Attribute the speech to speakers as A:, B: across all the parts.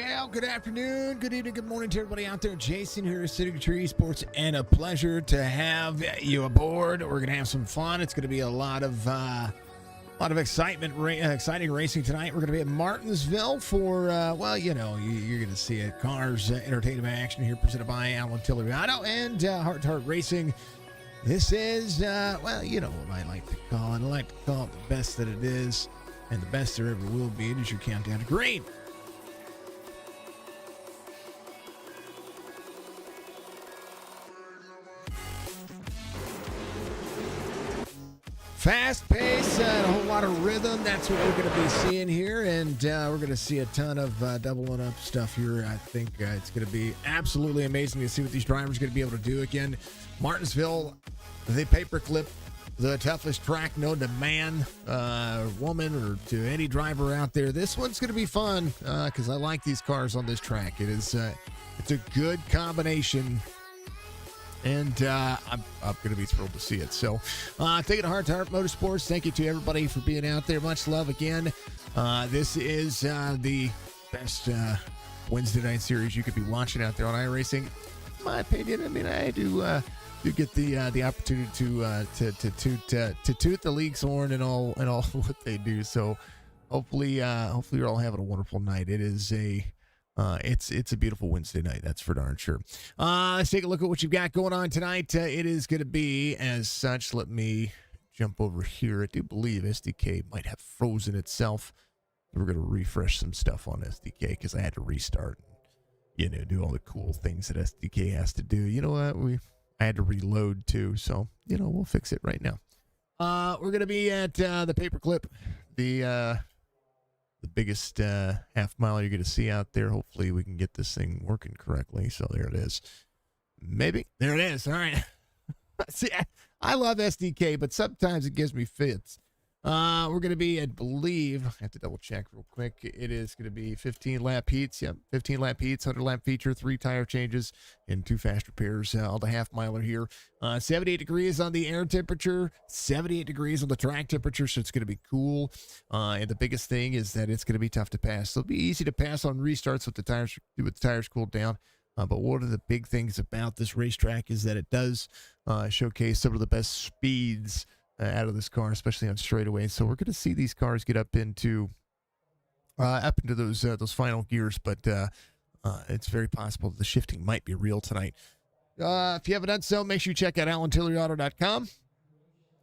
A: Well, good afternoon, good evening, good morning to everybody out there. Jason here at Tillery Sports, and a pleasure to have you aboard. We're gonna have some fun. It's gonna be a lot of excitement, exciting racing tonight. We're gonna be at Martinsville for you're gonna see a Cars entertainment action here presented by Tillery and Hrt2Heart Racing. This is what I like to call it. I like to call it the best that it is, and the best there ever will be. It is your countdown to green. Fast pace and a whole lot of rhythm. That's what we're going to be seeing here. And we're going to see a ton of doubling up stuff here. I think it's going to be absolutely amazing to see what these drivers are going to be able to do. Again, Martinsville, the paperclip, the toughest track known to man, woman, or to any driver out there. This one's going to be fun because I like these cars on this track. It's a good combination. And I'm going to be thrilled to see it. So, thank you to Hrt2Heart Motorsports. Thank you to everybody for being out there. Much love again. This is the best Wednesday night series you could be watching out there on iRacing. In my opinion, I mean, I do get the opportunity to toot the league's horn and all what they do. So, hopefully you're all having a wonderful night. It is it's a beautiful Wednesday night, that's for darn sure. Let's take a look at what you've got going on tonight. It is going to be as such. Let me jump over here. I do believe SDK might have frozen itself. We're going to refresh some stuff on SDK because I had to restart and, do all the cool things that SDK has to do. You know what? I had to reload too, so, we'll fix it right now. We're going to be at the paperclip, the biggest half mile you're going to see out there. Hopefully we can get this thing working correctly. So there it is. Maybe. There it is. All right. See, I love SDK, but sometimes it gives me fits. We're going to be, I believe, I have to double check real quick. It is going to be 15 lap heats. Yep, 15 lap heats, 100 lap feature, 3 tire changes, and 2 fast repairs. All the half miler here. 78 degrees on the air temperature, 78 degrees on the track temperature, so it's going to be cool. And the biggest thing is that it's going to be tough to pass. So it'll be easy to pass on restarts with the tires cooled down. But one of the big things about this racetrack is that it does showcase some of the best speeds out of this car, especially on straightaways. So we're going to see these cars get up into those final gears, but it's very possible that the shifting might be real tonight. If you haven't done so, make sure you check out AlanTilleryAuto.com.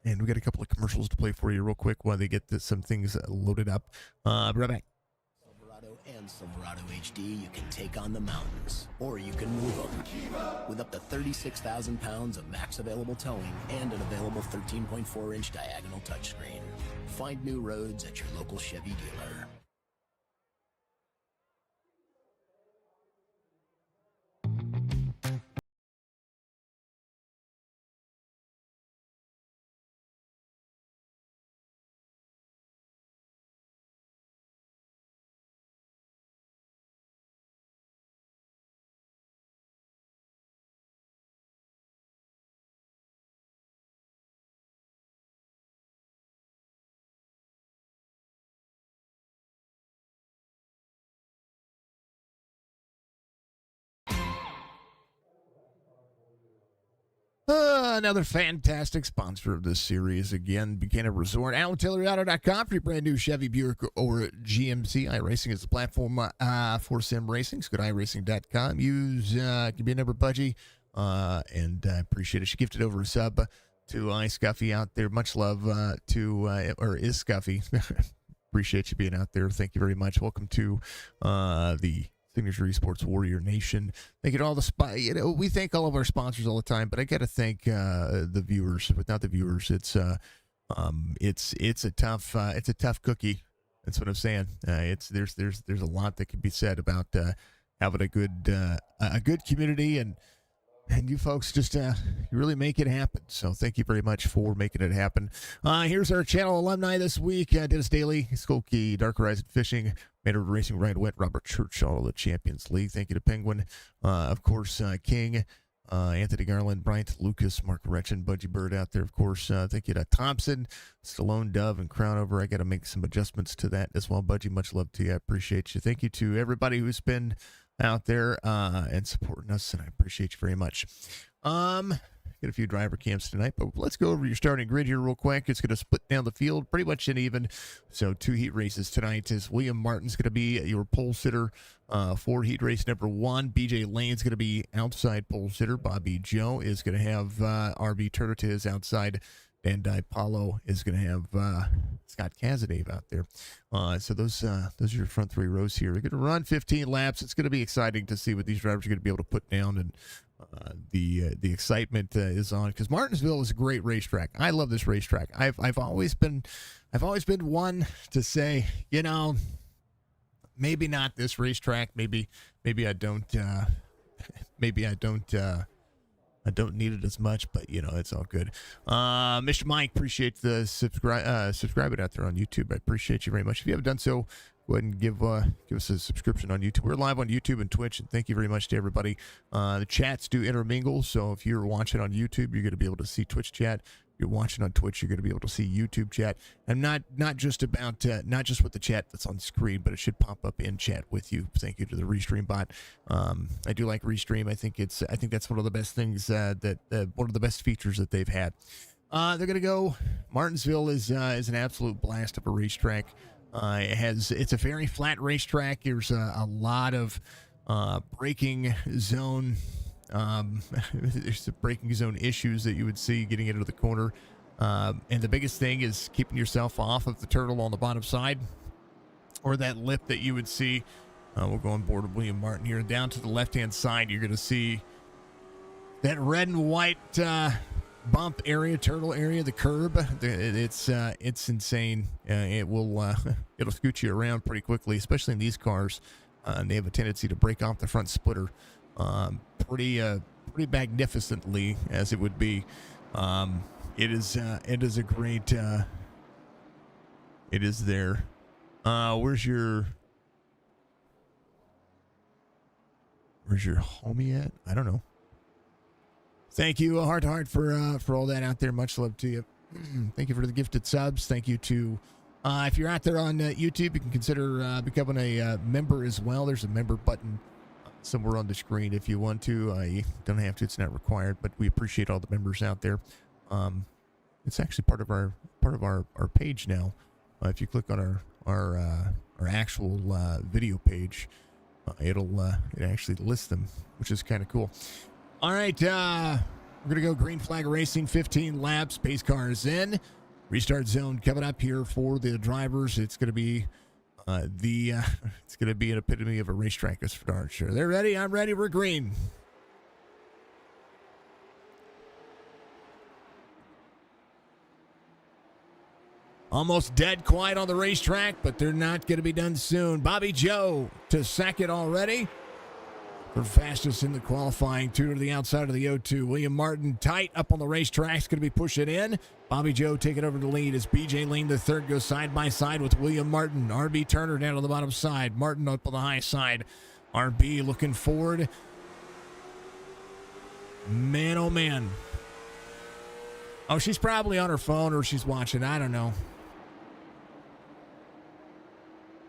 A: And we got a couple of commercials to play for you real quick while they get some things loaded up. Right back.
B: And Silverado HD, you can take on the mountains, or you can move them. With up to 36,000 pounds of max available towing and an available 13.4-inch diagonal touchscreen. Find new roads at your local Chevy dealer.
A: Another fantastic sponsor of this series, again, Buchanan Resort. AlanTilleryAuto.com for your brand new Chevy, Buick, or GMC. iRacing is the platform for sim racing. So go to iRacing.com. Use give me a number, Budgie, and I appreciate it. She gifted over a sub to iScuffy out there. Much love is Scuffy. Appreciate you being out there. Thank you very much. Welcome to the Signature Esports Warrior Nation. Thank you to all the we thank all of our sponsors all the time, but I got to thank the viewers. Without the viewers, it's a tough cookie. That's what I'm saying. There's a lot that can be said about having a good community, and you folks just you really make it happen. So thank you very much for making it happen. Here's our channel alumni this week. Dennis Daly, Skokie, Dark Horizon Fishing, Manor Racing, Ryan Witt, Robert Church, all of the Champions League. Thank you to Penguin. Of course, King, Anthony Garland, Bryant Lucas, Mark Retchen, Budgie Bird out there, of course. Thank you to Thompson, Stallone, Dove, and Crownover. I got to make some adjustments to that as well. Budgie, much love to you. I appreciate you. Thank you to everybody who's been out there and supporting us, and I appreciate you very much. Got a few driver camps tonight, but let's go over your starting grid here real quick. It's going to split down the field pretty much an even. So 2 heat races tonight. Is William Martin's going to be your pole sitter for heat race number 1. BJ Lane's going to be outside pole sitter. Bobby Joe is going to have RB Hrt2Heart outside. And Paulo is going to have Scott Casadave out there. So those are your front 3 rows here. We're going to run 15 laps. It's going to be exciting to see what these drivers are going to be able to put down, and the excitement is on, because Martinsville is a great racetrack. I love this racetrack. I've always been one to say, you know, maybe not this racetrack. Maybe I don't. I don't need it as much, but you know, it's all good. Mr. Mike, appreciate the subscribing out there on YouTube. I appreciate you very much. If you haven't done so, go ahead and give us a subscription on YouTube. We're live on YouTube and Twitch, and thank you very much to everybody. The chats do intermingle, so if you're watching on YouTube, you're going to be able to see Twitch chat. If you're watching on Twitch, you're going to be able to see YouTube chat. And not just with the chat that's on screen, but it should pop up in chat with you. Thank you to the Restream bot. I do like Restream. I think that's one of the best things one of the best features that they've had. They're going to go. Martinsville is an absolute blast of a racetrack. It's a very flat racetrack. There's a lot of braking zone. There's the braking zone issues that you would see getting into the corner. And the biggest thing is keeping yourself off of the turtle on the bottom side, or that lip that you would see. We'll go on board with William Martin here. Down to the left-hand side, you're going to see that red and white bump area, turtle area, the curb. It's insane. It'll scoot you around pretty quickly, especially in these cars. They have a tendency to break off the front splitter pretty magnificently, as it would be. It is a great. It is there. Where's your homie at? I don't know. Thank you, Hrt2Heart, for all that out there. Much love to you. Thank you for the gifted subs. Thank you to, if you're out there on YouTube, you can consider becoming a member as well. There's a member button somewhere on the screen if you want to. You don't have to. It's not required, but we appreciate all the members out there. It's actually part of our page now. If you click on our actual video page, it actually lists them, which is kind of cool. All right, we're gonna go green flag racing, 15 laps, pace cars in, restart zone coming up here for the drivers. It's gonna be it's gonna be an epitome of a racetrack, as for darn sure. They're ready. I'm ready. We're green. Almost dead quiet on the racetrack, but they're not going to be done soon. Bobby Joe to second already. For fastest in the qualifying, 2 to the outside of the O2. William Martin tight up on the racetrack. Is going to be pushing in. Bobby Joe taking over the lead as BJ Lane the third goes side by side with William Martin. RB Turner down on the bottom side. Martin up on the high side. RB looking forward. Man, oh man. Oh, she's probably on her phone or she's watching. I don't know.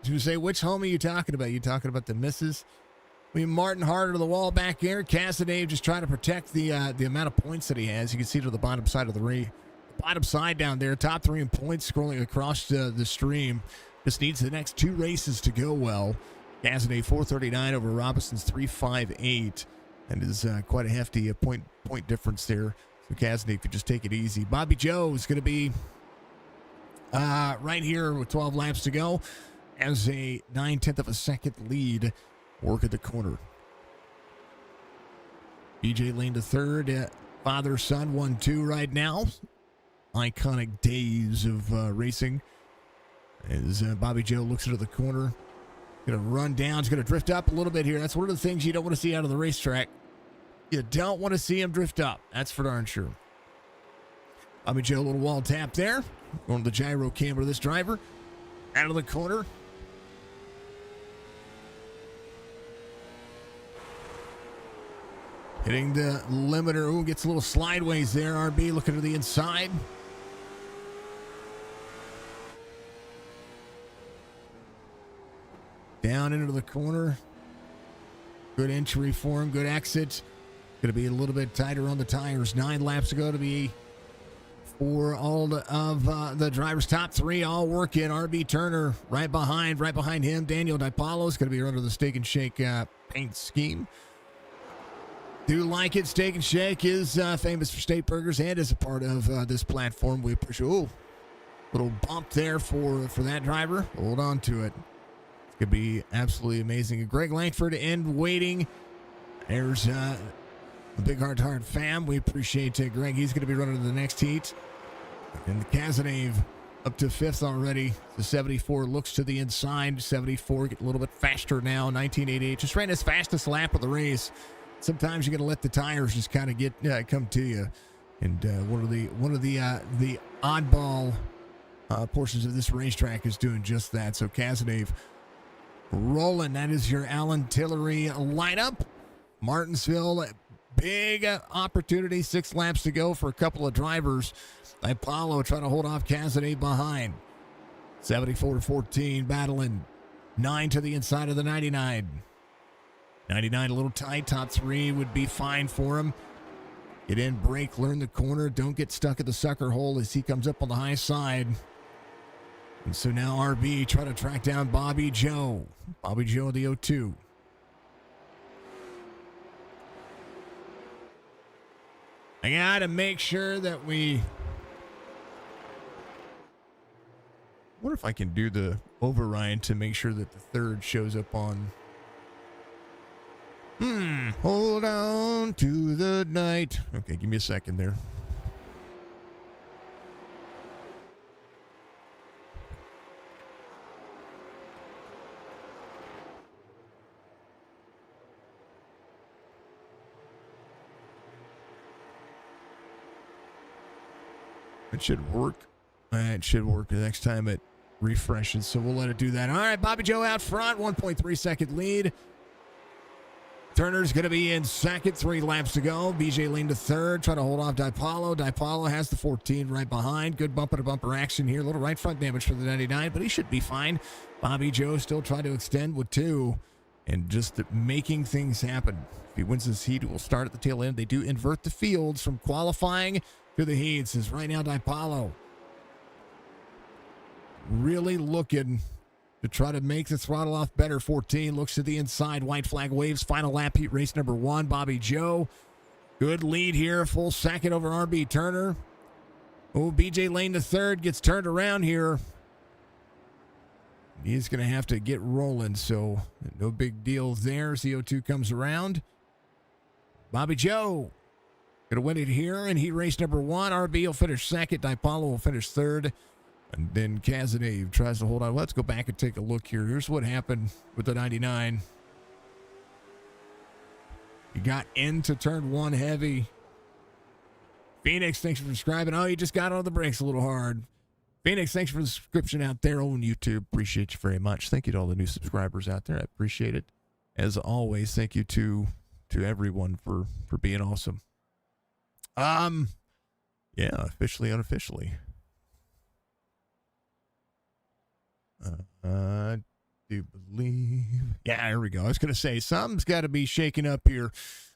A: You say, which home are you talking about? You talking about the missus? William Martin harder to the wall back here. Casadave just trying to protect the amount of points that he has. You can see to the bottom side of the bottom side down there. Top 3 in points scrolling across the stream. Just needs the next 2 races to go well. Casadave 439 over Robinson's 358. And is quite a hefty point difference there. So Casadave could just take it easy. Bobby Joe is going to be right here with 12 laps to go. As a 9/10 of a second lead, work at the corner. BJ Lane to third, father son 1-2 right now. Iconic days of racing. As Bobby Joe looks into the corner, gonna run down. He's gonna drift up a little bit here. That's one of the things you don't want to see out of the racetrack. You don't want to see him drift up. That's for darn sure. Bobby Joe, a little wall tap there. Going to the gyro camber. This driver out of the corner. Hitting the limiter. Ooh, gets a little slideways there. RB looking to the inside. Down into the corner. Good entry for him. Good exit. Going to be a little bit tighter on the tires. 9 laps to go to be for all of the drivers. Top 3 all working. RB Turner right behind him. Daniel DiPaolo is going to be under the Steak and Shake paint scheme. Do like it. Steak and Shake is famous for steak burgers and is a part of this platform. We appreciate. Ooh, little bump there for that driver. Hold on to it. It's going to be absolutely amazing. Greg Langford in waiting. There's the Big Hrt2Heart fam. We appreciate Greg. He's going to be running to the next heat. And the Cazenave up to 5th already. The 74 looks to the inside. 74 get a little bit faster now. 1988 just ran his fastest lap of the race. Sometimes you got to let the tires just kind of get come to you. And one of the oddball portions of this racetrack is doing just that. So Cazenave rolling. That is your Alan Tillery lineup. Martinsville, big opportunity. 6 laps to go for a couple of drivers. Apollo trying to hold off Cazenave behind. 74-14 battling. 9 to the inside of the 99. 99 a little tight. Top 3 would be fine for him. Get in, brake, learn the corner. Don't get stuck at the sucker hole as he comes up on the high side. And so now RB trying to track down Bobby Joe. Bobby Joe, the 02. I got to make sure that we... I wonder if I can do the override to make sure that the 3rd shows up on... Hold on to the night. Okay, give me a second there. It should work. It should work the next time it refreshes, so we'll let it do that. All right, Bobby Joe out front, 1.3 second lead. Turner's going to be in second, 3 laps to go. BJ Lane to 3rd, trying to hold off DiPaolo. DiPaolo has the 14 right behind. Good bumper-to-bumper action here. A little right front damage for the 99, but he should be fine. Bobby Joe still trying to extend with 2 and just making things happen. If he wins this heat, it will start at the tail end. They do invert the fields from qualifying to the heats. As right now, DiPaolo really looking to try to make the throttle off better. 14 looks to the inside. White flag waves. Final lap heat race number 1. Bobby Joe. Good lead here. Full second over RB Turner. Oh, BJ Lane to 3rd. Gets turned around here. He's going to have to get rolling. So no big deal there. CO2 comes around. Bobby Joe going to win it here in heat race number 1. RB will finish 2nd. DiPaolo will finish 3rd. And then Cazenave tries to hold on. Let's go back and take a look here. Here's what happened with the 99. He got into turn 1 heavy. Phoenix, thanks for subscribing. Oh, you just got on the brakes a little hard. Phoenix, thanks for the subscription out there on YouTube. Appreciate you very much. Thank you to all the new subscribers out there. I appreciate it. As always, thank you to everyone for being awesome. Yeah, officially, unofficially. I do believe. Yeah, there we go. I was going to say, something's got to be shaking up here.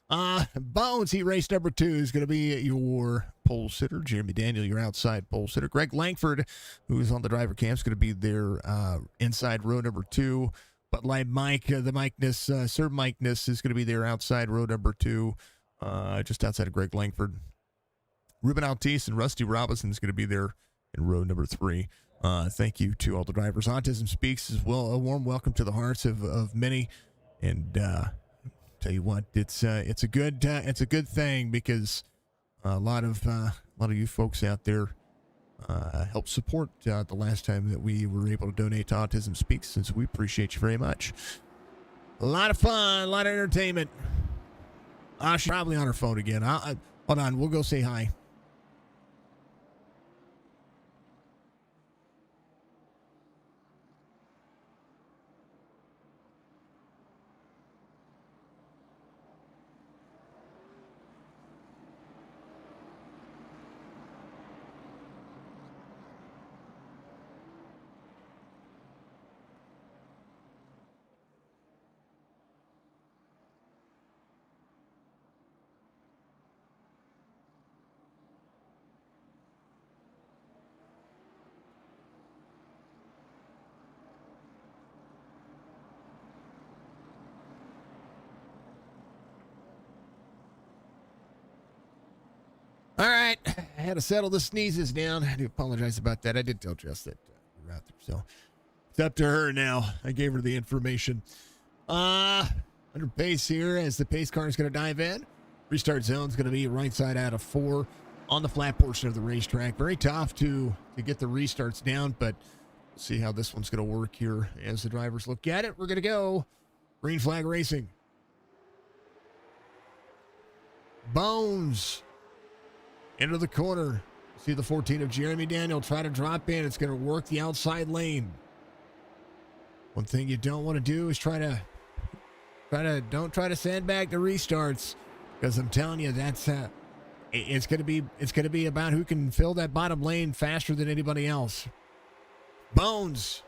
A: Bones, heat race number 2 is going to be your pole sitter. Jeremy Daniel, your outside pole sitter. Greg Langford, who is on the driver cam, is going to be their inside row number 2. But like Mike, the Mikeness, Sir Mikeness is going to be their outside row number 2, just outside of Greg Langford. Ruben Altice and Rusty Robinson is going to be there in row number 3. Thank you to all the drivers. Autism Speaks as well. A warm welcome to the hearts of many. And tell you what, it's a good thing because a lot of you folks out there helped support the last time that we were able to donate to Autism Speaks, since we appreciate you very much. A lot of fun, a lot of entertainment. She's probably on her phone again. Hold on, we'll go say hi. All right. I had to settle the sneezes down. I do apologize about that. I did tell Jess that we were out there. So it's up to her now. I gave her the information. Under pace here as the pace car is going to dive in. Restart zone is going to be right side out of 4 on the flat portion of the racetrack. Very tough to get the restarts down, but we'll see how this one's going to work here as the drivers look at it. We're going to go green flag racing. Bones into the corner. See the 14 of Jeremy Daniel try to drop in. It's going to work the outside lane. One thing you don't want to do is don't try to sandbag the restarts, because I'm telling you, that's it's going to be about who can fill that bottom lane faster than anybody else. Bones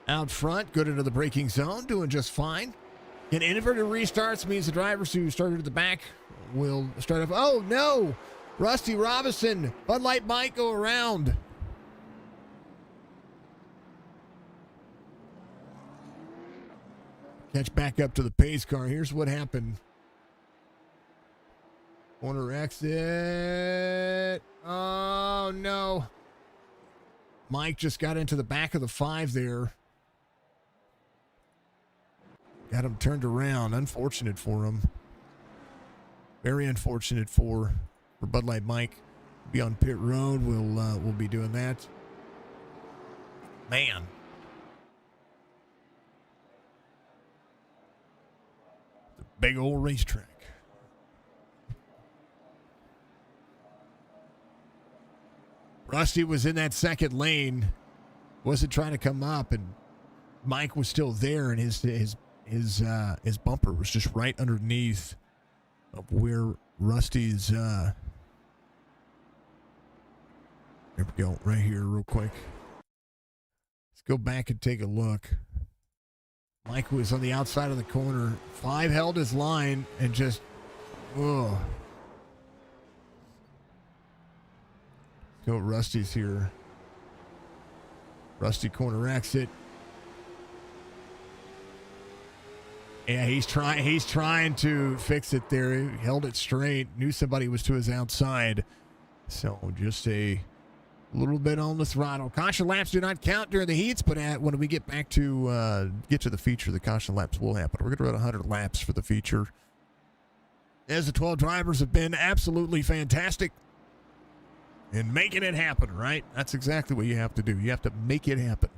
A: out front, good into the braking zone, doing just fine. And inverted restarts means the drivers who started at the back will start up. Oh no, Rusty Robinson, Bud Light might go around. Catch back up to the pace car. Here's what happened. Corner exit. Oh, no. Mike just got into the back of the 5 there. Got him turned around. Unfortunate for him. Very unfortunate for Bud Light Mike. Be on pit road. We'll be doing that. Man. Big old racetrack. Rusty was in that second lane, wasn't trying to come up, and Mike was still there, and his bumper was just right underneath of where Rusty's. There we go, right here, real quick. Let's go back and take a look. Mike was on the outside of the corner. 5 held his line and just, oh. Go Rusty's here. Rusty corner exit. Yeah, he's trying to fix it there. He held it straight. Knew somebody was to his outside. So just a little bit on the throttle. Caution laps do not count during the heats, but when we get back to the feature, the caution laps will happen. We're going to run 100 laps for the feature. As the 12 drivers have been absolutely fantastic in making it happen, right? That's exactly what you have to do. You have to make it happen.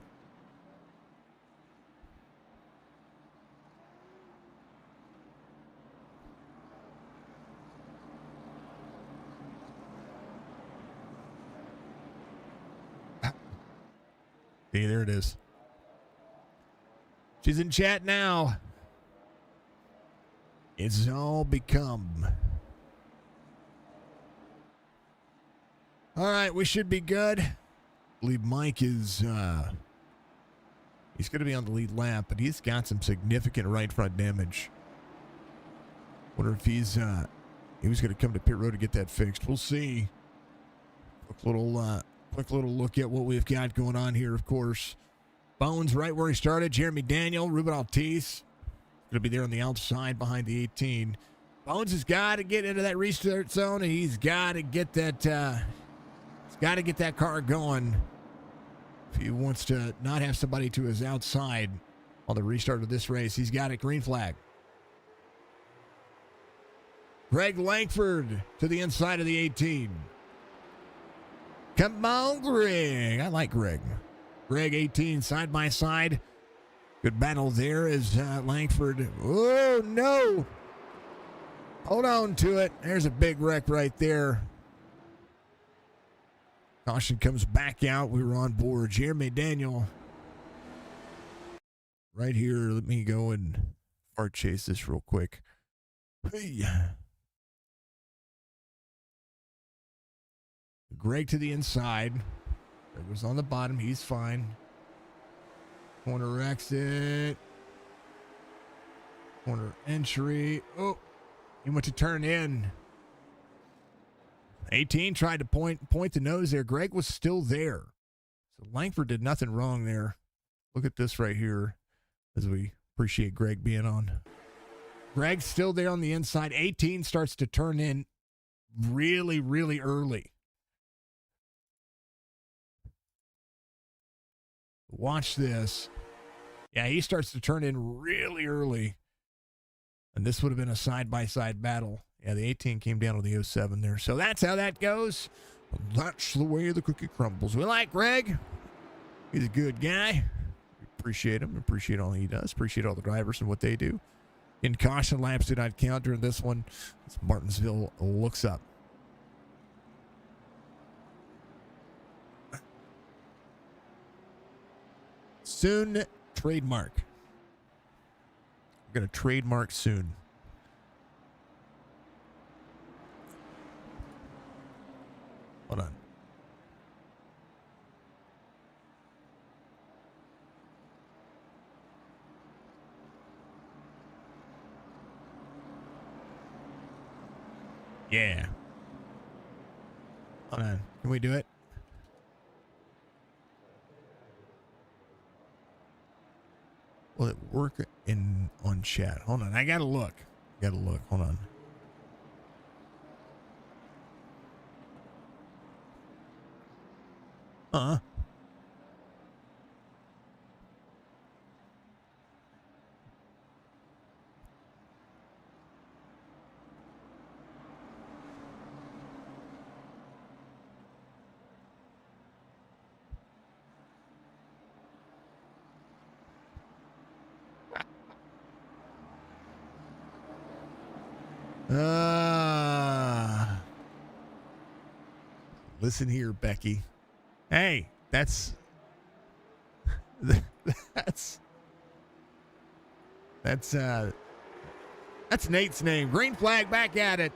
A: See, there it is. She's in chat now. It's all become. All right, we should be good. I believe Mike is, he's going to be on the lead lap, but he's got some significant right front damage. Wonder if he was going to come to pit road to get that fixed. We'll see. Quick little look at what we've got going on here, of course. Bones right where he started. Jeremy Daniel, Ruben Altice. Going to be there on the outside behind the 18. Bones has got to get into that restart zone, and he's got to get that car going if he wants to not have somebody to his outside on the restart of this race. He's got a green flag. Greg Langford to the inside of the 18. Come on, Greg. I like Greg. Greg 18 side by side. Good battle there as Langford. Oh, no. Hold on to it. There's a big wreck right there. Caution comes back out. We were on board. Jeremy Daniel. Right here. Let me go and hard chase this real quick. Hey. Greg to the inside. Greg was on the bottom. He's fine. Corner exit. Corner entry. Oh, he went to turn in. 18 tried to point the nose there. Greg was still there. So Langford did nothing wrong there. Look at this right here as we appreciate Greg being on. Greg's still there on the inside. 18 starts to turn in really, really early. Watch this. Yeah, he starts to turn in really early. And this would have been a side-by-side battle. Yeah, the 18 came down to the 07 there. So that's how that goes. That's the way the cookie crumbles. We like Greg. He's a good guy. We appreciate him. Appreciate all he does. Appreciate all the drivers and what they do. In caution, laps did not count during this one. As Martinsville looks up. Soon, trademark. We're going to trademark soon. Hold on. Yeah. Hold on. Can we do it? Will it work on chat? Hold on. I gotta look. Hold on. Listen here, Becky. Hey, that's Nate's name. Green flag back at it.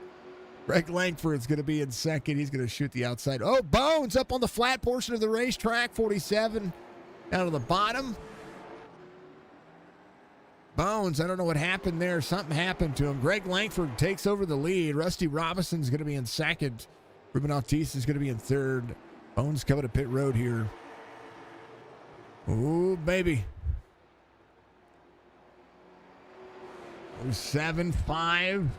A: Greg Langford's going to be in second. He's going to shoot the outside. Oh, Bones up on the flat portion of the racetrack. 47 down to the bottom. Bones, I don't know what happened there. Something happened to him. Greg Langford takes over the lead. Rusty Robinson's going to be in second. Ruben Altiste is going to be in third. Bones coming to pit road here. Oh, baby. 07.5. Here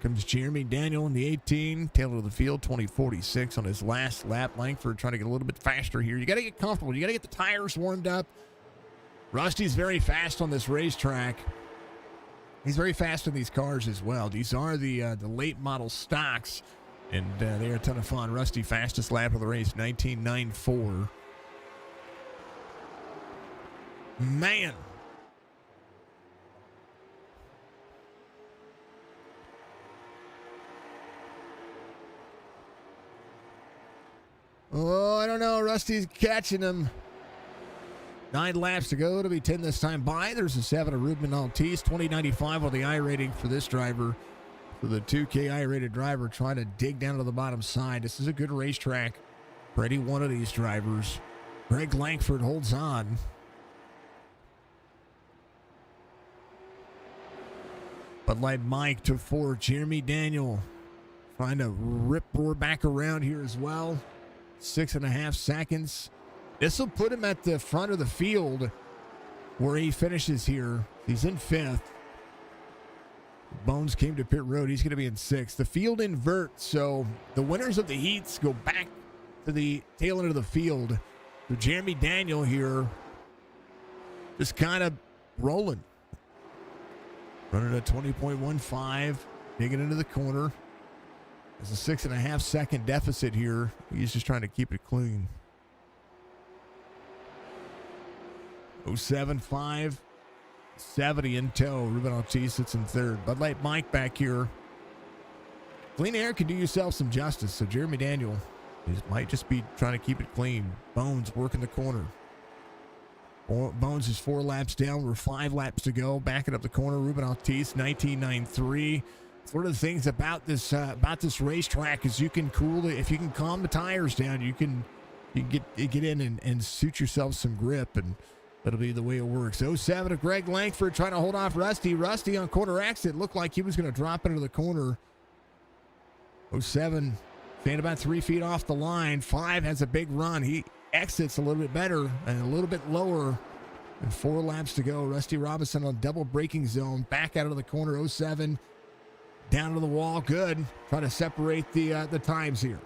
A: comes Jeremy Daniel in the 18. Tail of the field, 20.46 on his last lap. Langford trying to get a little bit faster here. You got to get comfortable. You got to get the tires warmed up. Rusty's very fast on this racetrack. He's very fast in these cars as well. These are the late model stocks, and they are a ton of fun. Rusty, fastest lap of the race, 19.94. Man. Oh, I don't know. Rusty's catching him. 9 laps to go. It'll be 10 this time by. There's a 7 of Ruben Altiste. 20.95 on the I rating for this driver. For the 2K I rated driver trying to dig down to the bottom side. This is a good racetrack for any one of these drivers. Greg Langford holds on. Bud Light Mike to 4. Jeremy Daniel trying to rip roar back around here as well. 6.5 seconds. This will put him at the front of the field where he finishes here. He's in 5th. Bones came to pit road. He's going to be in 6th. The field inverts, so the winners of the heats go back to the tail end of the field. So Jeremy Daniel here just kind of rolling. Running at 20.15, digging into the corner. There's a 6.5 second deficit here. He's just trying to keep it clean. 07.5, 70 in tow. Ruben Altiste sits in third. Bud Light Mike back here. Clean air can do yourself some justice. So Jeremy Daniel might just be trying to keep it clean. Bones working the corner. Bones is 4 laps down. We're 5 laps to go. Backing up the corner. Ruben Altiste, 19.93. One of the things about this racetrack is you can cool it. If you can calm the tires down, you can get in and suit yourself some grip, and that'll be the way it works. 07 of Greg Langford trying to hold off Rusty. Rusty on corner exit. Looked like he was going to drop into the corner. 07 staying about 3 feet off the line. 5 has a big run. He exits a little bit better and a little bit lower. And 4 laps to go. Rusty Robinson on double braking zone. Back out of the corner. 07. down to the wall. Good. Trying to separate the times here.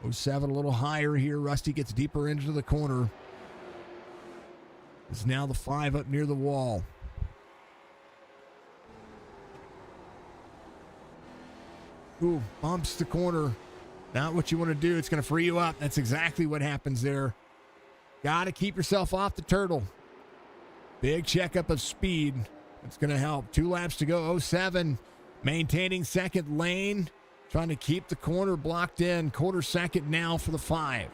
A: 07 a little higher here. Rusty gets deeper into the corner. It's now the 5 up near the wall. Ooh, bumps the corner. Not what you want to do. It's going to free you up. That's exactly what happens there. Got to keep yourself off the turtle. Big checkup of speed. It's going to help. 2 laps to go. 07 maintaining second lane. Trying to keep the corner blocked in. Quarter second now for the 5.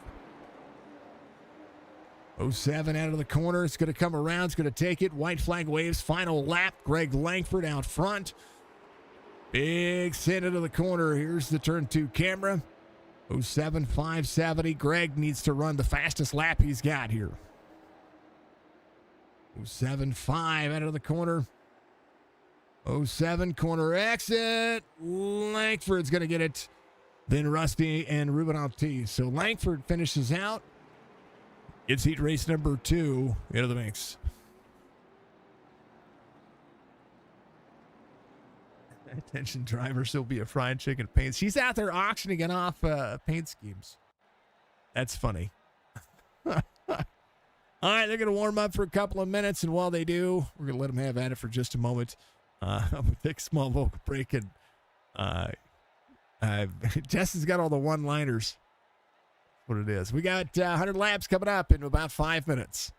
A: 07 out of the corner. It's going to come around. It's going to take it. White flag waves. Final lap. Greg Langford out front. Big send into the corner. Here's the turn 2 camera. 07 570. Greg needs to run the fastest lap he's got here. 07 5 out of the corner. 07 corner exit. Langford's going to get it. Then Rusty and Ruben Ortiz. So Langford finishes out. It's heat race number 2 into the mix. Attention drivers, there'll be a fried chicken paint. She's out there auctioning it off paint schemes. That's funny. All right, they're going to warm up for a couple of minutes, and while they do, we're going to let them have at it for just a moment. I'm going to take a small vocal break, and Jess has got all the one-liners. That's what it is. We got 100 laps coming up in about 5 minutes.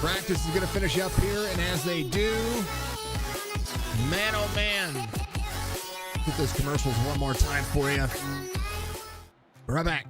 A: Practice is going to finish up here, and as they do, man, oh man, get those commercials one more time for you. Right back.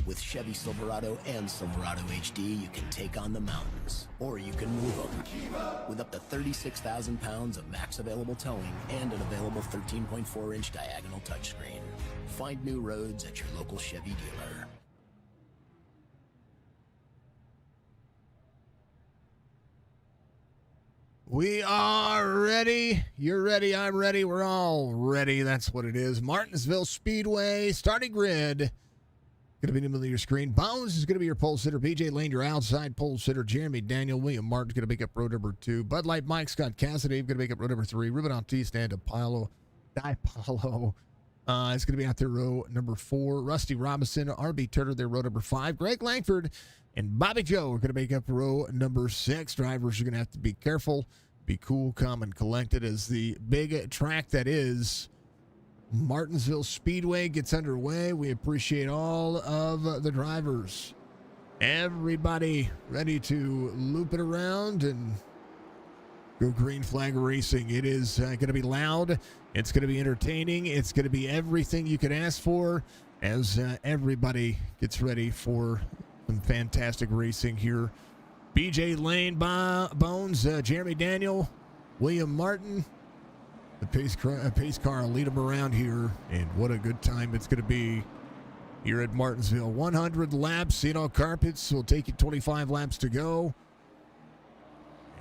B: With Chevy Silverado and Silverado HD, you can take on the mountains, or you can move them. With up to 36,000 pounds of max available towing and an available 13.4-inch diagonal touchscreen. Find new roads at your local Chevy dealer.
A: We are ready. You're ready. I'm ready. We're all ready. That's what it is. Martinsville Speedway starting grid. Going to be in the middle of your screen. Bones is going to be your pole sitter. BJ Lane, your outside pole sitter. Jeremy Daniel, William Martin's going to make up row number 2. Bud Light Mike, Scott Cassidy going to make up row number 3. Ruben Altiste and Apollo Dipalo is going to be out there row number 4. Rusty Robinson, RB Turner, there row number 5. Greg Langford and Bobby Joe are going to make up row number 6. Drivers are going to have to be careful, be cool, calm, and collected as the big track that is Martinsville Speedway gets underway. We appreciate all of the drivers. Everybody ready to loop it around and go green flag racing. It is going to be loud. It's going to be entertaining. It's going to be everything you could ask for as everybody gets ready for some fantastic racing here. BJ Lane, Bones, Jeremy Daniel, William Martin. The pace car will lead them around here, and what a good time it's going to be here at Martinsville. 100 laps, seat all carpets will take you 25 laps to go.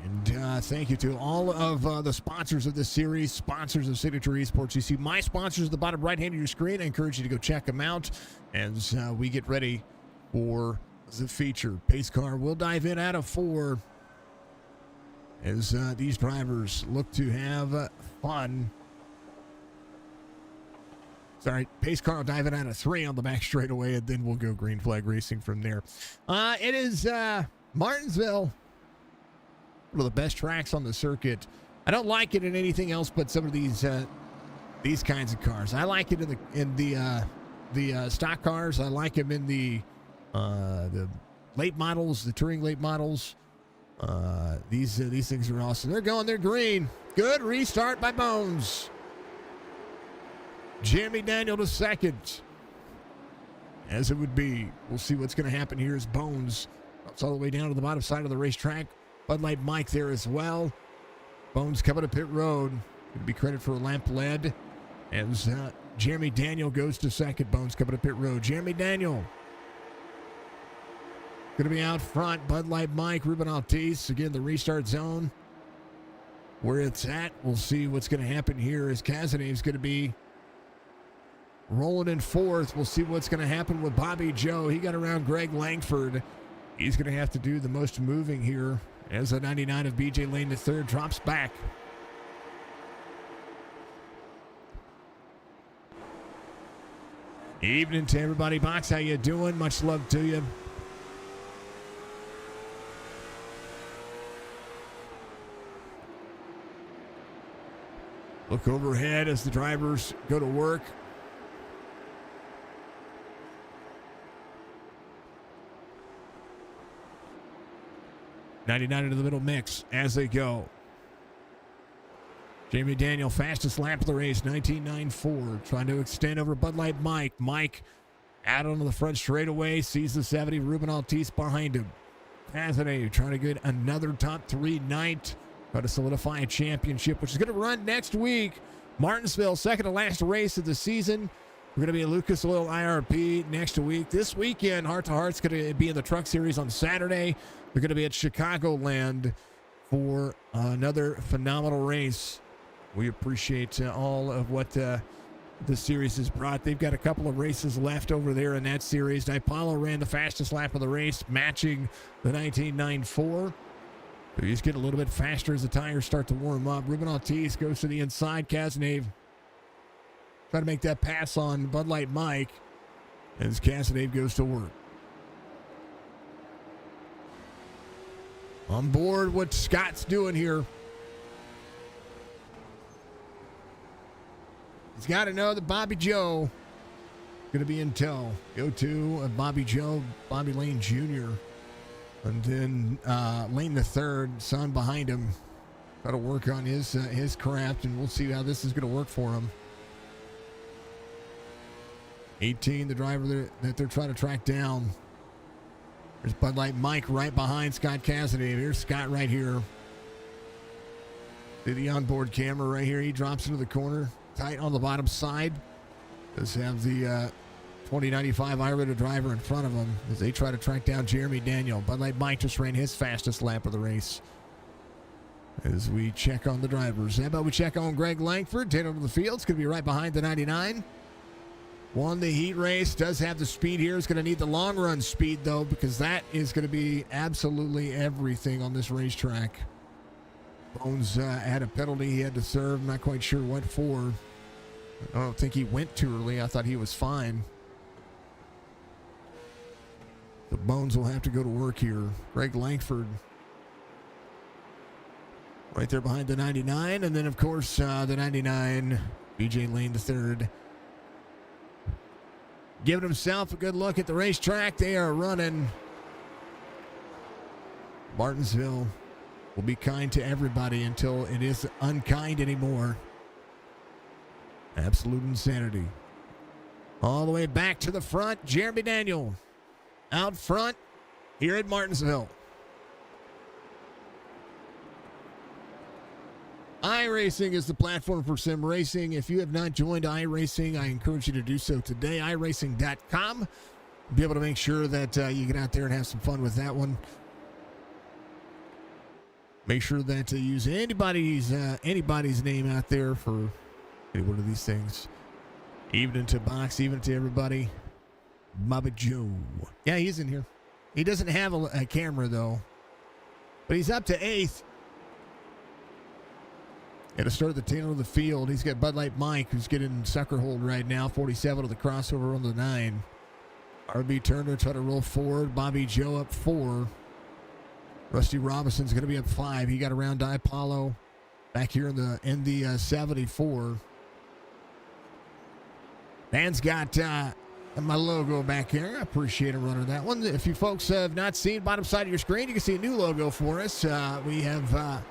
A: And thank you to all of the sponsors of this series, sponsors of Signature Esports. You see my sponsors at the bottom right hand of your screen. I encourage you to go check them out as we get ready for the feature. Pace car will dive in out of 4. As these drivers look to have fun. Sorry, pace car will dive in out of 3 on the back straightaway, and then we'll go green flag racing from there. It is Martinsville, one of the best tracks on the circuit. I don't like it in anything else but some of these kinds of cars. I like it in the stock cars. I like them in the late models, the touring late models. These things are awesome. They're green. Good restart by Bones. Jeremy Daniel to second. As it would be. We'll see what's going to happen here as Bones drops all the way down to the bottom side of the racetrack. Bud Light Mike there as well. Bones coming to pit road. Going to be credit for a lamp lead. As Jeremy Daniel goes to second. Bones coming to pit road. Jeremy Daniel going to be out front. Bud Light Mike, Ruben Altiste. Again, the restart zone where it's at. We'll see what's going to happen here as Cassidy is going to be rolling in 4th. We'll see what's going to happen with Bobby Joe. He got around Greg Langford. He's going to have to do the most moving here as a 99 of BJ Lane, the 3rd, drops back. Evening to everybody. Box, how you doing? Much love to you. Look overhead as the drivers go to work. '99 into the middle mix as they go. Jamie Daniel, fastest lap of the race, 19.94. Trying to extend over Bud Light Mike. Mike out onto the front straightaway, sees the 70. Ruben Altiste behind him. Cassidy trying to get another top 3 night. Try to solidify a championship, which is going to run next week. Martinsville, second to last race of the season. We're going to be at Lucas Oil IRP next week. This weekend, Hrt2Heart's going to be in the Truck Series on Saturday. They're going to be at Chicagoland for another phenomenal race. We appreciate all of what the series has brought. They've got a couple of races left over there in that series. Apollo ran the fastest lap of the race, matching the 1994. So he's getting a little bit faster as the tires start to warm up. Ruben Ortiz goes to the inside. Cazenave try to make that pass on Bud Light Mike as Cazenave goes to work. On board what Scott's doing here. He's got to know that Bobby Joe is going to be in tow. Go to Bobby Joe, Bobby Lane Jr. And then Lane the third, son behind him. Got to work on his craft, and we'll see how this is going to work for him. 18, the driver that they're trying to track down. There's Bud Light Mike right behind Scott Cassidy. Here's Scott right here. See the onboard camera right here. He drops into the corner. Tight on the bottom side. Does have the 2095 iRacing driver in front of him as they try to track down Jeremy Daniel. Bud Light Mike just ran his fastest lap of the race. As we check on the drivers. How about we check on Greg Langford? 10 over the field. It's going to be right behind the 99. Won the heat race. Does have the speed here. Is going to need the long run speed, though, because that is going to be absolutely everything on this racetrack. Bones had a penalty he had to serve. Not quite sure what for. I don't think he went too early. I thought he was fine. The Bones will have to go to work here. Greg Langford right there behind the 99. And then, of course, the 99, BJ Lane III. Giving himself a good look at the racetrack. They are running. Martinsville will be kind to everybody until it is unkind anymore. Absolute insanity. All the way back to the front, Jeremy Daniel out front here at Martinsville. iRacing is the platform for sim racing. If you have not joined iRacing, I encourage you to do so today. iRacing.com. Be able to make sure that you get out there and have some fun with that one. Make sure that you use anybody's name out there for one of these things. Even to box, even to everybody. Bobby Joe. Yeah, he's in here. He doesn't have a camera, though. But he's up to 8th. At the start of the tail of the field, he's got Bud Light Mike, who's getting sucker hold right now. 47 of the crossover on the 9. RB Turner trying to roll forward. Bobby Joe up 4. Rusty Robinson's going to be up 5. He got around Apollo back here in the 74. Dan's got my logo back here. I appreciate him running that one. If you folks have not seen bottom side of your screen, you can see a new logo for us. We have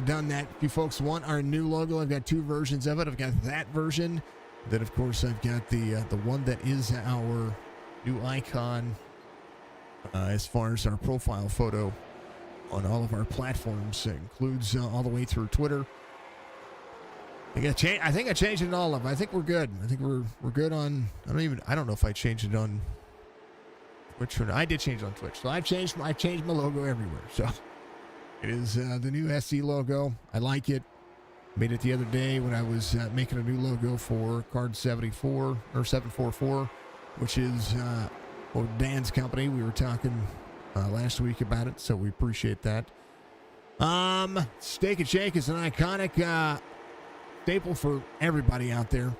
A: done that. If you folks want our new logo, I've got 2 versions of it. I've got that version. Then, of course, I've got the one that is our new icon as far as our profile photo on all of our platforms. It includes all the way through Twitter. I think I changed it in all of them. I think we're good. I think we're good on. I don't know if I changed it on Twitch or not. I did change it on Twitch, so I've changed my logo everywhere. So it is the new SC logo. I like it. Made it the other day when I was making a new logo for Card 74 or 744, which is Dan's company. We were talking last week about it, so we appreciate that. Steak and Shake is an iconic staple for everybody out there.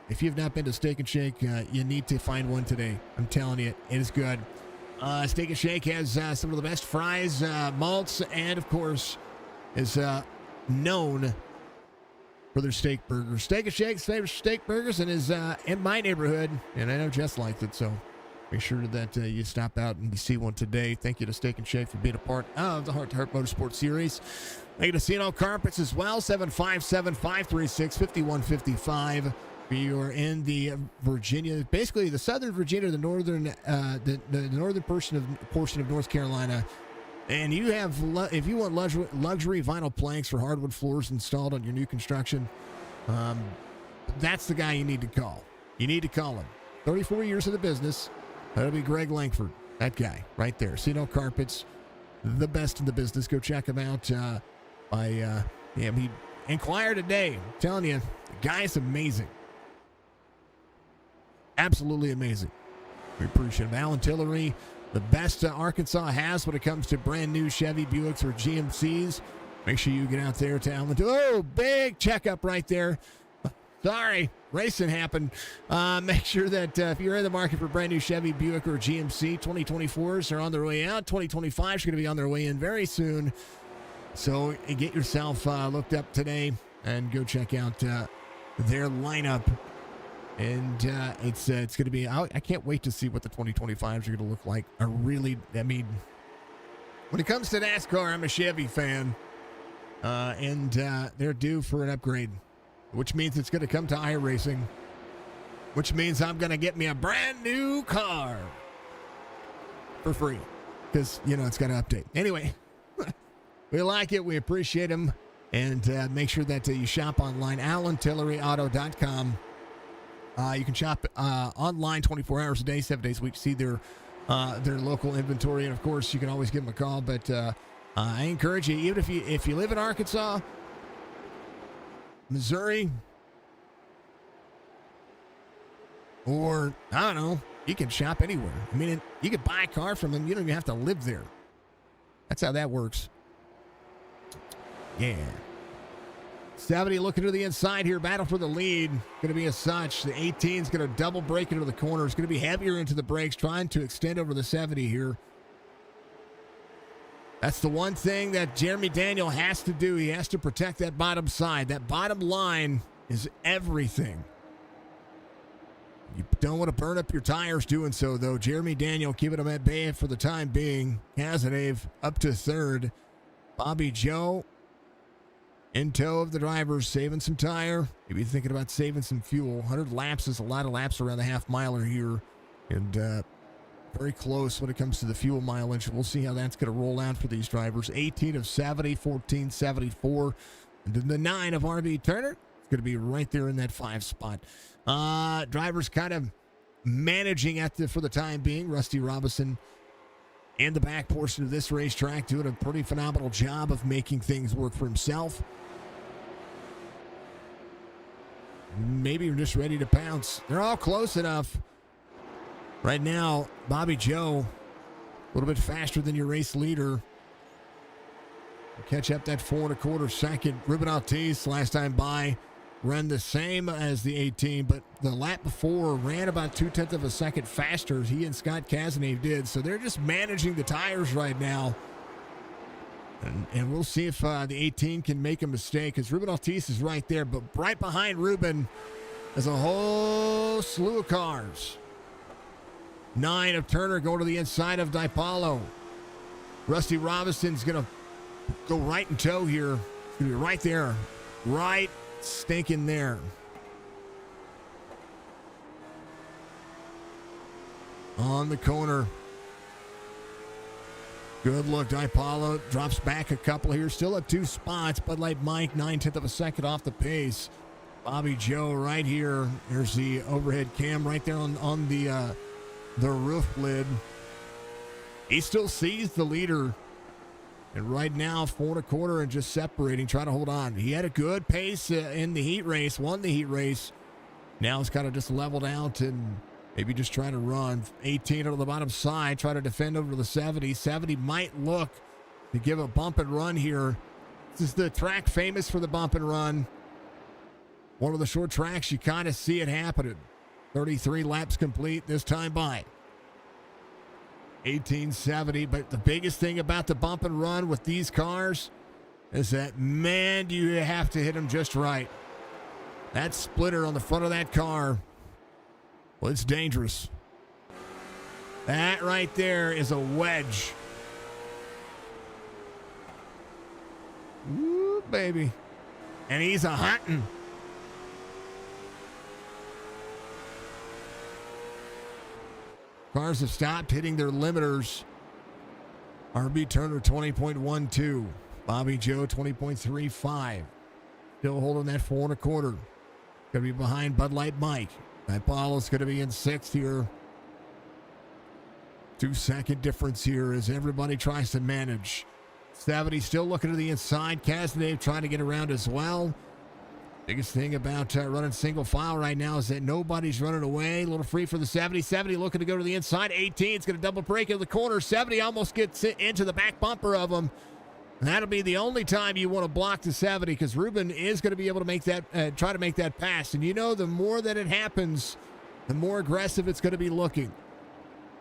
A: If you've not been to Steak and Shake, you need to find one today. I'm telling you, it is good. Steak and Shake has some of the best fries, malts, and of course is known for their steak burgers. Steak and Shake's favorite steak burgers and is in my neighborhood, and I know Jess liked it, so make sure that you stop out and see one today. Thank you to Steak and Shake for being a part of the Hrt2Heart Motorsports series. Thank you to Casino Carpets as well, 757-536-5155. We are in the Virginia, basically the southern Virginia, the northern portion of North Carolina. And you have, if you want luxury vinyl planks for hardwood floors installed on your new construction, that's the guy you need to call. You need to call him. 34 years in the business. That'll be Greg Langford, that guy right there. Casino Carpets, the best in the business. Go check him out. He inquired today. I'm telling you, the guy is amazing. Absolutely amazing. We appreciate him. Alan Tillery, the best Arkansas has when it comes to brand new Chevy, Buicks, or GMCs. Make sure you get out there to Alan. Oh, big checkup right there. Sorry, racing happened. Make sure that if you're in the market for brand new Chevy, Buick, or GMC, 2024s are on their way out. 2025s are going to be on their way in very soon. So get yourself looked up today and go check out their lineup. And it's going to be, I can't wait to see what the 2025s are going to look like. When it comes to NASCAR, I'm a Chevy fan. And they're due for an upgrade, which means it's going to come to iRacing, which means I'm going to get me a brand new car for free because, it's got to update. Anyway, we like it. We appreciate them. And make sure that you shop online, AlanTilleryAuto.com. You can shop online 24 hours a day, 7 days a week to see their local inventory. And, of course, you can always give them a call. But I encourage you, even if you live in Arkansas, Missouri, or, I don't know, you can shop anywhere. I mean, you can buy a car from them. You don't even have to live there. That's how that works. Yeah. 70 looking to the inside here. Battle for the lead. Going to be as such. The 18 is going to double break into the corner. It's going to be heavier into the brakes, trying to extend over the 70 here. That's the one thing that Jeremy Daniel has to do. He has to protect that bottom side. That bottom line is everything. You don't want to burn up your tires doing so, though. Jeremy Daniel keeping him at bay for the time being. Kazanev up to third. Bobby Joe in tow of the drivers, saving some tire. Maybe thinking about saving some fuel. 100 laps is a lot of laps around the half-miler here. And very close when it comes to the fuel mileage. We'll see how that's going to roll out for these drivers. 18 of 70, 14, 74. And then the 9 of RB Turner is going to be right there in that 5 spot. Drivers kind of managing for the time being. Rusty Robinson in the back portion of this racetrack doing a pretty phenomenal job of making things work for himself. Maybe you're just ready to pounce. They're all close enough. Right now, Bobby Joe, a little bit faster than your race leader. Catch up that 4 1/4 second. Ruben Ortiz, last time by, ran the same as the 18, but the lap before ran about 0.2 of a second faster. He and Scott Kazanev did, so they're just managing the tires right now. And we'll see if the 18 can make a mistake, because Ruben Ortiz is right there, but right behind Ruben is a whole slew of cars. 9 of Turner going to the inside of DiPaolo. Rusty Robinson's going to go right in tow here. It's going to be right there. Right stinking there. On the corner. Good look. DiPaolo drops back a couple here. Still at 2 spots. Bud Light Mike, 0.9 of a second off the pace. Bobby Joe right here. There's the overhead cam right there on the roof lid. He still sees the leader. And right now, 4 1/4 and just separating, trying to hold on. He had a good pace in the heat race, won the heat race. Now it's kind of just leveled out and maybe just trying to run. 18 on the bottom side, try to defend over to the 70. 70 might look to give a bump and run here. This is the track famous for the bump and run. One of the short tracks, you kind of see it happening. 33 laps complete this time by. 1870, but the biggest thing about the bump and run with these cars is that, man, do you have to hit them just right. That splitter on the front of that car, well, it's dangerous. That right there is a wedge. Woo, baby. And he's a hunting. Cars have stopped hitting their limiters. RB Turner 20.12. Bobby Joe 20.35. Still holding that 4 1/4. Going to be behind Bud Light Mike. DiPaolo's going to be in 6th here. 2-second difference here as everybody tries to manage. 70 still looking to the inside. Kazanev trying to get around as well. Biggest thing about running single file right now is that nobody's running away. A little free for the 70. 70 looking to go to the inside. 18 is going to double break in the corner. 70 almost gets into the back bumper of him. And that'll be the only time you want to block the 70, because Ruben is going to be able to make that, try to make that pass. And you know, the more that it happens, the more aggressive it's going to be looking.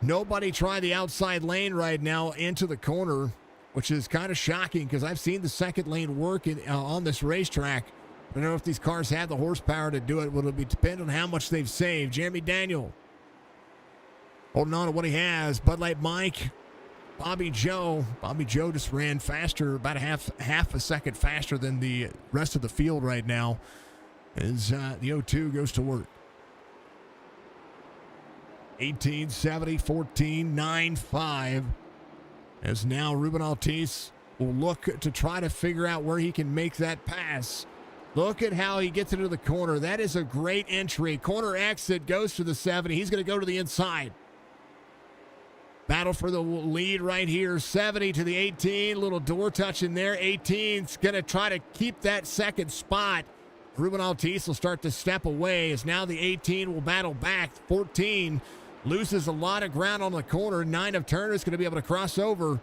A: Nobody try the outside lane right now into the corner, which is kind of shocking because I've seen the second lane work on this racetrack. I don't know if these cars have the horsepower to do it. Will it depend on how much they've saved? Jeremy Daniel holding on to what he has. Bud Light Mike, Bobby Joe. Bobby Joe just ran faster, about half a second faster than the rest of the field right now, as the 0-2 goes to work. 18, 70, 14, 9, 5. As now Ruben Altice will look to try to figure out where he can make that pass. Look at how he gets into the corner. That is a great entry. Corner exit, goes to the 70. He's going to go to the inside. Battle for the lead right here. 70 to the 18. Little door touch in there. 18's going to try to keep that second spot. Ruben Altice will start to step away, as now the 18 will battle back. 14 loses a lot of ground on the corner. 9 of Turner's going to be able to cross over.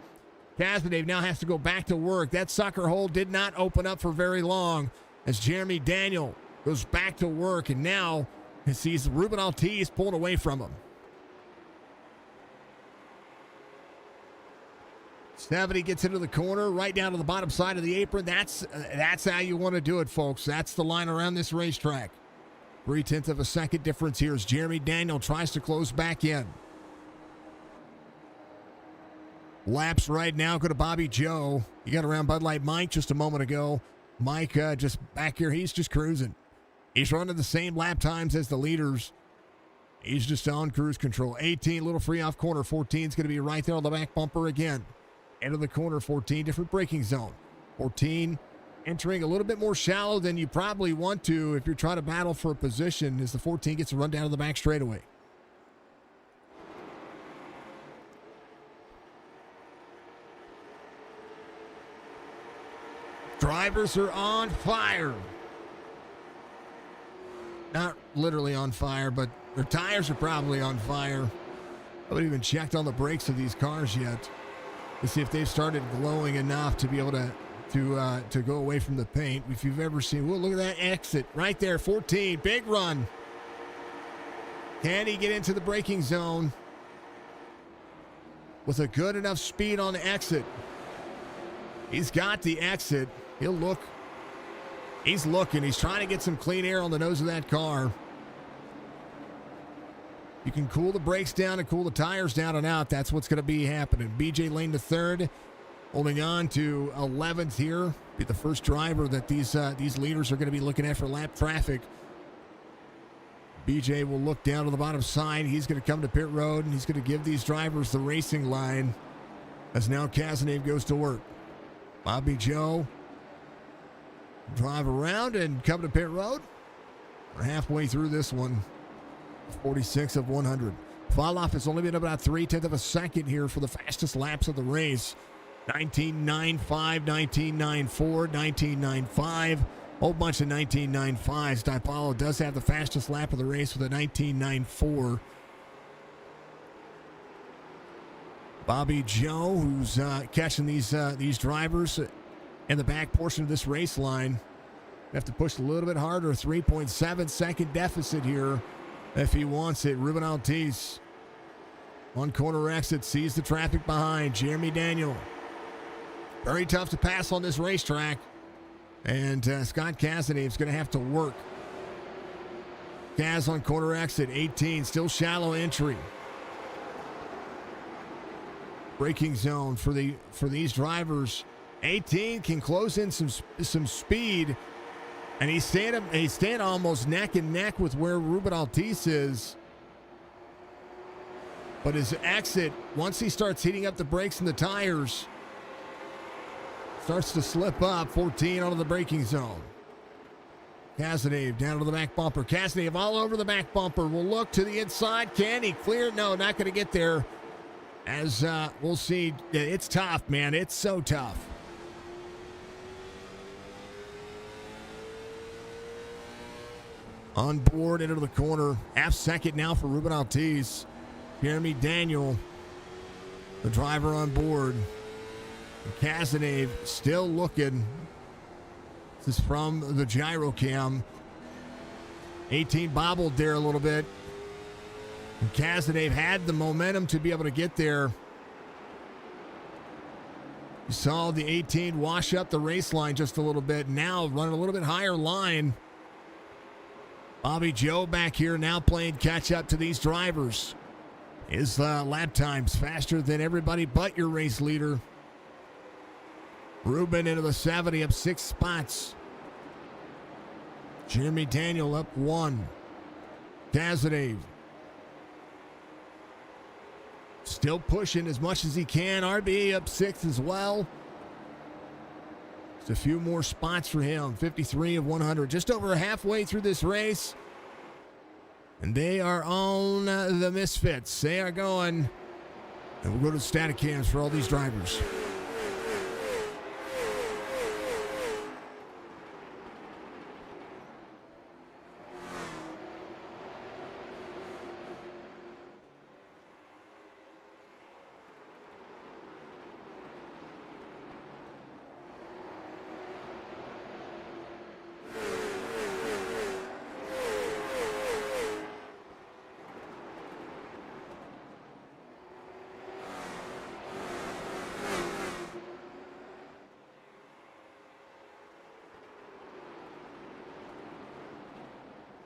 A: Cazenave now has to go back to work. That sucker hole did not open up for very long, as Jeremy Daniel goes back to work, and now he sees Ruben Altice pulling away from him. 70 gets into the corner, right down to the bottom side of the apron. That's how you want to do it, folks. That's the line around this racetrack. 0.3 of a second difference here as Jeremy Daniel tries to close back in. Laps right now go to Bobby Joe. You got around Bud Light Mike just a moment ago. Mike just back here, he's just cruising. He's running the same lap times as the leaders. He's just on cruise control. 18, little free off corner. 14 is going to be right there on the back bumper again. End of the corner, 14, different braking zone. 14 entering a little bit more shallow than you probably want to if you're trying to battle for a position, as the 14 gets a run down to the back straightaway. Drivers are on fire. Not literally on fire, but their tires are probably on fire. I haven't even checked on the brakes of these cars yet to see if they've started glowing enough to be able to go away from the paint. If you've ever seen, well, look at that exit right there, 14, big run. Can he get into the braking zone with a good enough speed on the exit? He's got the exit. He'll look. He's looking. He's trying to get some clean air on the nose of that car. You can cool the brakes down and cool the tires down and out. That's what's going to be happening. BJ Lane to third, holding on to 11th here. Be the first driver that these leaders are going to be looking at for lap traffic. BJ will look down to the bottom side. He's going to come to pit road, and he's going to give these drivers the racing line, as now Cazenave goes to work. Bobby Joe drive around and come to pit road. We're halfway through this one. 46 of 100. Fall off has only been about 0.3 of a second here for the fastest laps of the race. 19.95, 19.94, 19.95. Whole bunch of 19.95s. DiPaolo does have the fastest lap of the race with a 19.94. Bobby Joe, who's catching these drivers in the back portion of this race line, have to push a little bit harder. 3.7 second deficit here if he wants it. Ruben Altice on corner exit, sees the traffic behind. Jeremy Daniel, very tough to pass on this racetrack, and Scott Cazenave is going to have to work. Kaz on corner exit, 18, still shallow entry. Braking zone for these drivers. 18 can close in some speed, and he's staying almost neck and neck with where Ruben Altice is. But his exit, once he starts heating up the brakes and the tires, starts to slip up. 14 out of the braking zone. Cazenave down to the back bumper. Cazenave all over the back bumper. Will look to the inside. Can he clear? No, not going to get there. As we'll see, it's tough, man. It's so tough. on board into the corner. Half second now for Ruben Ortiz. Jeremy Daniel, the driver on board. Cazenave still looking. This is from the gyro cam. 18 bobbled there a little bit. And Cazenave had the momentum to be able to get there. You saw the 18 wash up the race line just a little bit. Now running a little bit higher line. Bobby Joe back here now playing catch up to these drivers. His lap times faster than everybody but your race leader. Ruben into the 70, up 6 spots. Jeremy Daniel up 1. Cazenave still pushing as much as he can. RB up 6 as well. Just a few more spots for him. 53 of 100. Just over halfway through this race. And they are on the Misfits. They are going. And we'll go to the static cams for all these drivers.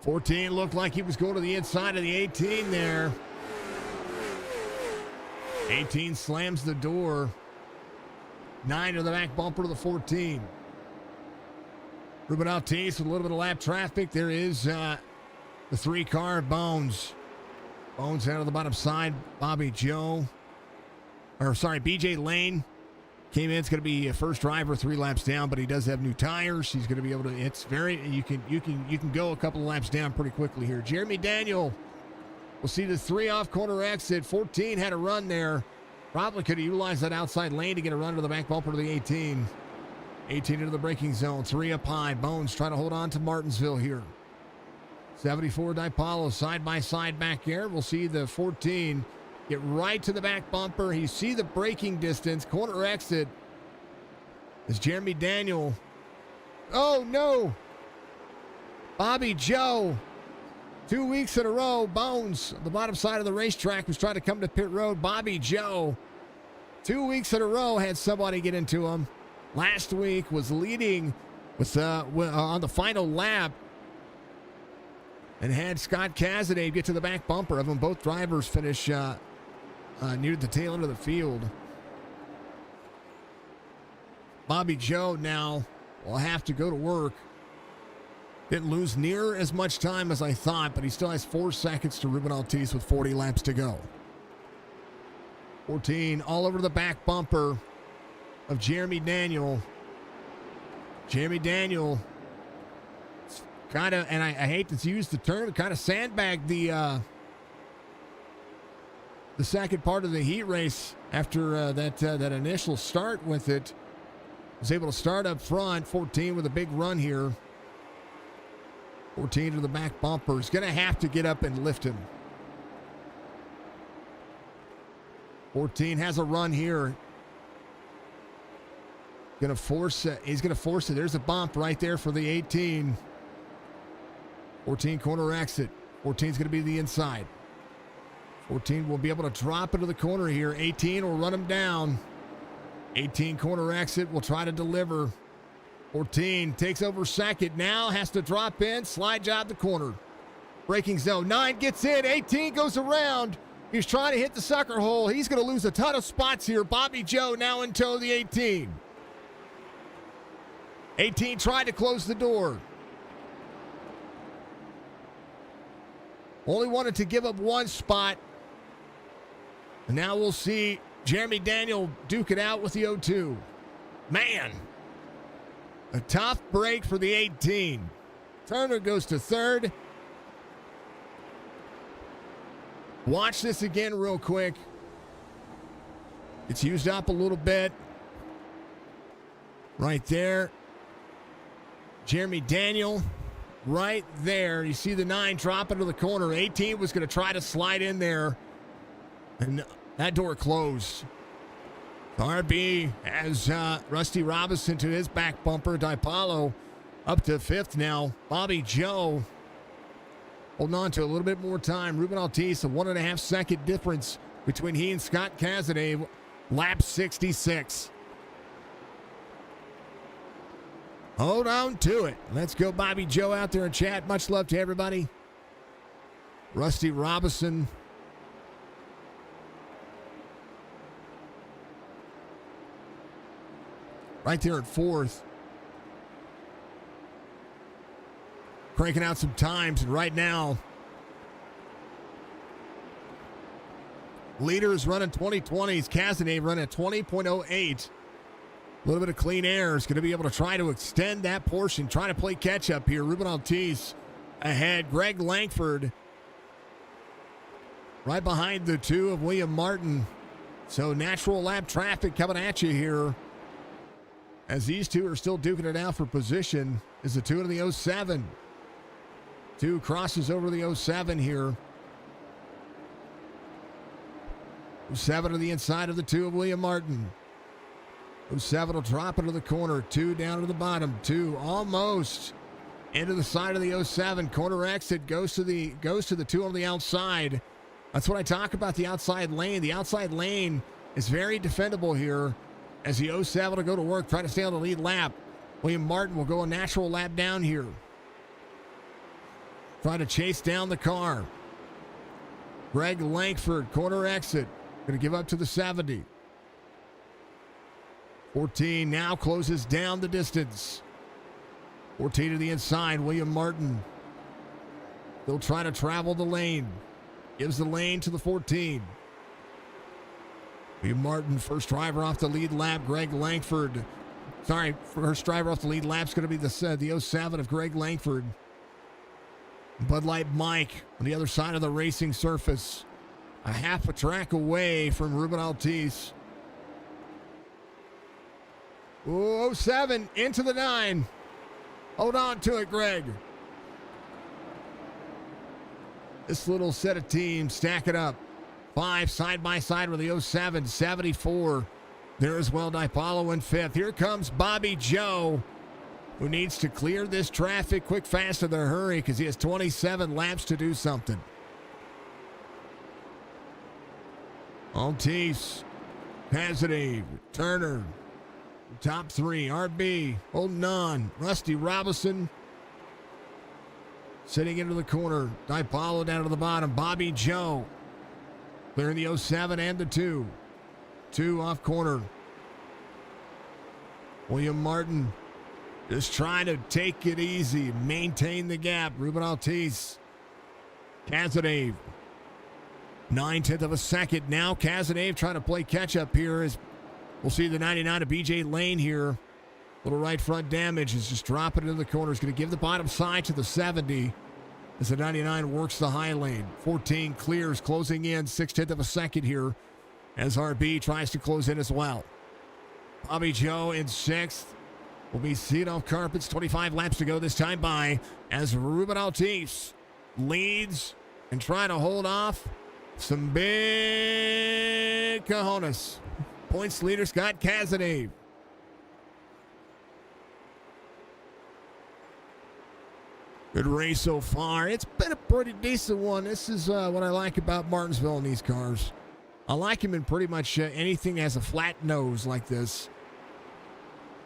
A: $14 looked like he was going to the inside of the 18 there. 18 slams the door. 9 to the back bumper to the 14. Ruben Ortiz with a little bit of lap traffic. There is the 3-car Bones. Bones out of the bottom side. BJ Lane came in. It's going to be a first driver 3 laps down, but he does have new tires. He's going to be able to. It's very. You can go a couple of laps down pretty quickly here. Jeremy Daniel. We'll see the 3 off corner exit. 14 had a run there. Probably could have utilized that outside lane to get a run to the back bumper to the 18. 18 into the braking zone. 3 up high. Bones trying to hold on to Martinsville here. 74 DiPaolo side by side back here. We'll see the 14 get right to the back bumper. You see the braking distance. Corner exit is Jeremy Daniel. Oh, no. Bobby Joe. 2 weeks in a row. Bones, on the bottom side of the racetrack, was trying to come to pit road. Bobby Joe, 2 weeks in a row, had somebody get into him. Last week was leading on the final lap and had Scott Cazenave get to the back bumper of him. Both drivers finish near the tail end of the field. Bobby Joe now will have to go to work. Didn't lose near as much time as I thought, but he still has 4 seconds to Ruben Ortiz with 40 laps to go. 14 all over the back bumper of Jeremy Daniel. Jeremy Daniel kind of, and I hate to use the term, kind of sandbagged the second part of the heat race after that initial start with it. Was able to start up front. 14 with a big run here. 14 to the back bumper. He's going to have to get up and lift him. 14 has a run here. Going to force it. He's going to force it. There's a bump right there for the 18. 14 corner exit. 14 is going to be the inside. 14 will be able to drop into the corner here. 18 will run him down. 18 corner exit will try to deliver. 14 takes over second. Now has to drop in. Slide job the corner. Braking zone. 9 gets in. 18 goes around. He's trying to hit the sucker hole. He's going to lose a ton of spots here. Bobby Joe now in tow of the 18. 18 tried to close the door. Only wanted to give up 1 spot. And now we'll see Jeremy Daniel duke it out with the 0-2. Man, a tough break for the 18. Turner goes to third. Watch this again real quick. It's used up a little bit. Right there. Jeremy Daniel right there. You see the 9 drop into the corner. 18 was going to try to slide in there, and that door closed. RB has Rusty Robinson to his back bumper. DiPaolo up to 5th now. Bobby Joe holding on to a little bit more time. Ruben Altice, a 1.5 second difference between he and Scott Cazenave. Lap 66. Hold on to it. Let's go Bobby Joe out there and chat. Much love to everybody. Rusty Robinson. Right there at 4th. Cranking out some times, and right now, leaders running 2020s. Cazenave running 20.08. A little bit of clean air is going to be able to try to extend that portion, try to play catch up here. Ruben Altice ahead. Greg Langford right behind the 2 of William Martin. So natural lap traffic coming at you here as these 2 are still duking it out for position. Is the 2 of the 07. 2 crosses over the 07 here. 07 to the inside of the 2 of William Martin. 07 will drop into the corner. 2 down to the bottom. 2 almost into the side of the 07. Corner exit goes to the 2 on the outside. That's what I talk about, the outside lane. The outside lane is very defendable here as the 07 will go to work, try to stay on the lead lap. William Martin will go a natural lap down here. Try to chase down the car. Greg Langford, corner exit. Going to give up to the 70. 14 now closes down the distance. 14 to the inside, William Martin. They'll try to travel the lane. Gives the lane to the 14. William Martin, first driver off the lead lap. Greg Langford. Sorry, first driver off the lead lap is going to be the 07 of Greg Langford. Bud Light Mike on the other side of the racing surface. A half a track away from Ruben Altice. 07 into the 9. Hold on to it, Greg. This little set of teams stack it up. 5 side by side with the 07, 74. There as well, DiPaolo in 5th. Here comes Bobby Joe, who needs to clear this traffic quick, fast, in a hurry because he has 27 laps to do something. Altice, Cazenave, Turner, top 3. RB holding on. Rusty Robinson sitting into the corner. DiPaolo down to the bottom. Bobby Joe clearing the 07 and the 2. 2 off corner. William Martin just trying to take it easy, maintain the gap. Ruben Altice. Cazenave. 9/10 of a second. Now Cazenave trying to play catch up here as we'll see the 99 of BJ Lane here. Little right front damage is just dropping into the corner. Is going to give the bottom side to the 70 as the 99 works the high lane. 14 clears, closing in 6/10 of a second here as RB tries to close in as well. Bobby Joe in 6th. Will be seen off carpets. 25 laps to go this time by as Ruben Altice leads and trying to hold off some big cojones. Points leader Scott Cazenave. Good race so far. It's been a pretty decent one. This is what I like about Martinsville in these cars. I like him in pretty much anything that has a flat nose like this.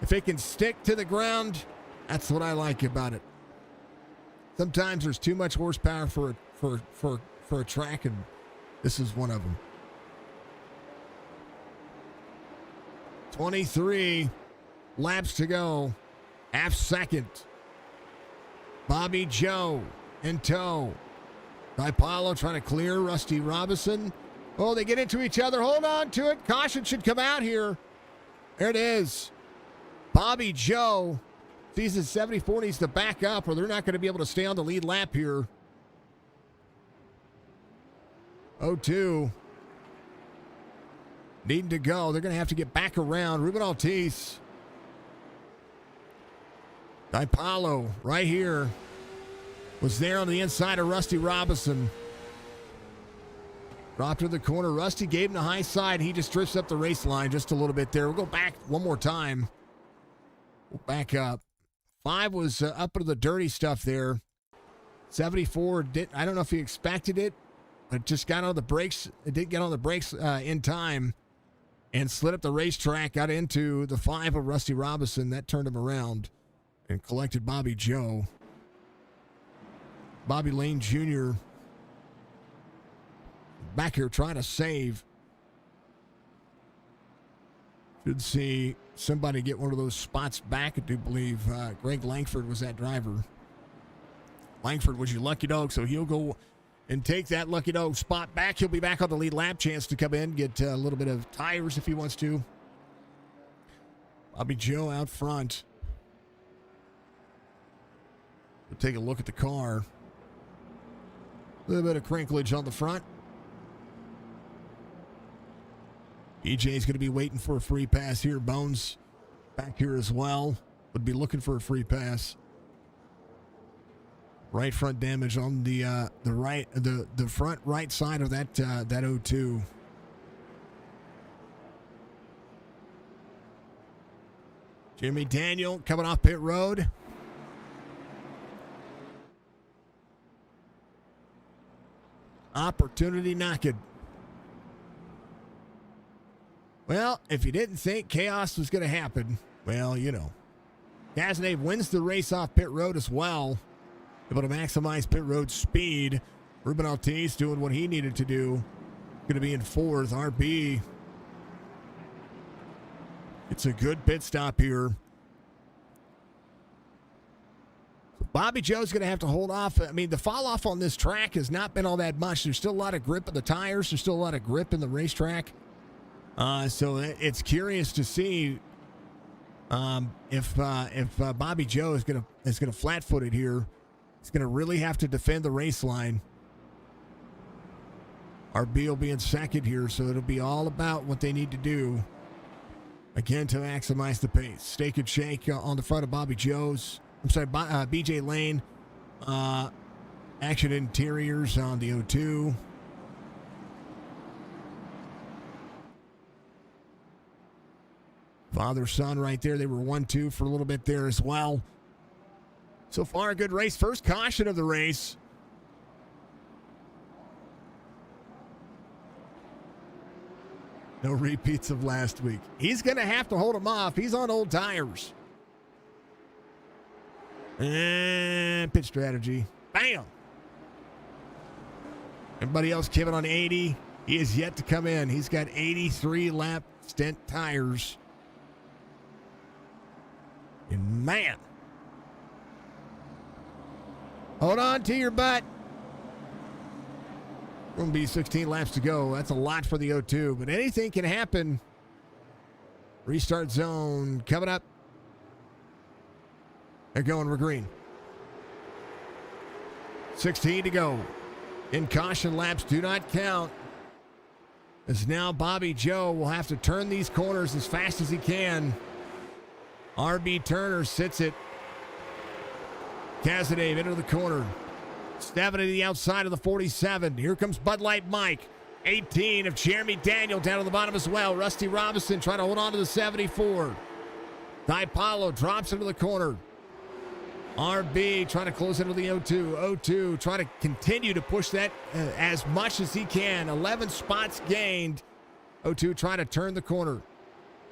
A: If it can stick to the ground, that's what I like about it. Sometimes there's too much horsepower for a track, and this is one of them. 23 laps to go. Half second. Bobby Joe in tow. DiPaolo trying to clear Rusty Robinson. Oh, they get into each other. Hold on to it. Caution should come out here. There it is. Bobby Joe sees his 74 needs to back up or they're not going to be able to stay on the lead lap here. 02. Needing to go. They're going to have to get back around. Ruben Altice. DiPaolo right here. was there on the inside of Rusty Robinson. Dropped to the corner. Rusty gave him the high side. He just drifts up the race line just a little bit there. We'll go back one more time. We'll back up. 5 was up into the dirty stuff there. 74 did. I don't know if he expected it, but just got on the brakes. It didn't get on the brakes in time and slid up the racetrack. Got into the 5 of Rusty Robinson. That turned him around and collected Bobby Joe. Bobby Lane Jr. back here trying to save. Should see somebody get one of those spots back. I do believe Greg Langford was that driver. Langford was your lucky dog, so he'll go and take that lucky dog spot back. He'll be back on the lead lap, chance to come in, get a little bit of tires if he wants to. Bobby Joe out front. We'll take a look at the car. A little bit of crinklage on the front. EJ's going to be waiting for a free pass here. Bones back here as well. Would be looking for a free pass. Right front damage on the front right side of that 02. Jimmy Daniel coming off pit road. Opportunity knocking. Well, if you didn't think chaos was going to happen, well, you know. Cazenave wins the race off pit road as well. Able to maximize pit road speed. Ruben Ortiz doing what he needed to do. Going to be in 4th. RB. It's a good pit stop here. Bobby Joe's going to have to hold off. I mean, the fall off on this track has not been all that much. There's still a lot of grip in the tires. There's still a lot of grip in the racetrack. So it's curious to see if Bobby Joe is gonna flat-foot it here. He's gonna really have to defend the race line. RB will be in 2nd here, so it'll be all about what they need to do again to maximize the pace. Steak and shake on the front of Bobby Joe's. I'm sorry, BJ Lane. Action Interiors on the 02. Father-son right there. They were 1-2 for a little bit there as well. So far, a good race. First caution of the race. No repeats of last week. He's going to have to hold him off. He's on old tires. And pit strategy. Bam! Everybody else, Kevin on 80. He is yet to come in. He's got 83 lap stint tires. And man, hold on to your butt. Going to be 16 laps to go. That's a lot for the 02, but anything can happen. Restart zone coming up. They're going, we're green. 16 to go. In caution laps do not count. As now Bobby Joe will have to turn these corners as fast as he can. RB Turner sits it. Cazenave into the corner. Stepping to the outside of the 47. Here comes Bud Light Mike. 18 of Jeremy Daniel down to the bottom as well. Rusty Robinson trying to hold on to the 74. Ty Paulo drops into the corner. RB trying to close into the 02. 02 trying to continue to push that as much as he can. 11 spots gained. 02 trying to turn the corner.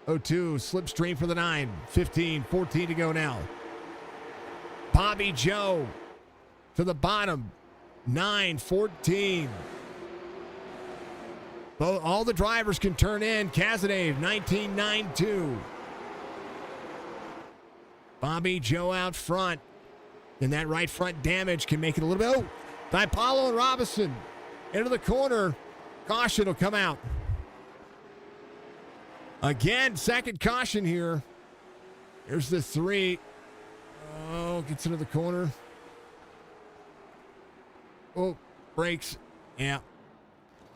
A: 02 slipstream for the 9. 15, 14 to go now. Bobby Joe to the bottom. 9, 14. All the drivers can turn in. Cazenave, 19.92. Bobby Joe out front. And that right front damage can make it a little bit. Oh, Paulo and Robinson into the corner. Caution will come out. Again, second caution here. Here's the 3. Oh, gets into the corner. Oh, brakes. Yeah.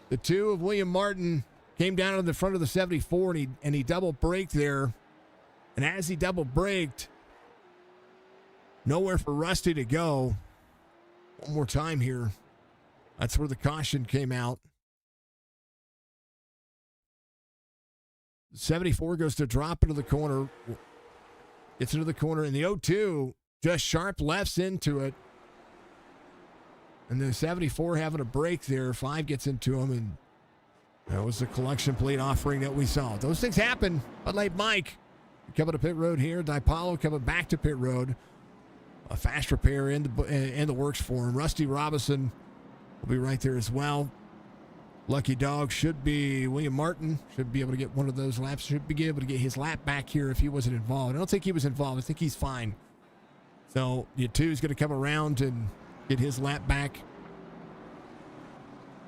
A: The 2 of William Martin came down to the front of the 74, and he double braked there. And as he double braked, nowhere for Rusty to go. One more time here. That's where the caution came out. 74 goes to drop into the corner. Gets into the corner, and the 02 just sharp lefts into it. And the 74 having a break there. 5 gets into him, and that was the collection plate offering that we saw. Those things happen. Bud Light Mike coming to pit road here. DiPaolo coming back to pit road. A fast repair in the works for him. Rusty Robinson will be right there as well. Lucky dog should be William Martin. Should be able to get one of those laps. Should be able to get his lap back here if he wasn't involved. I don't think he was involved. I think he's fine. So the 2 is going to come around and get his lap back.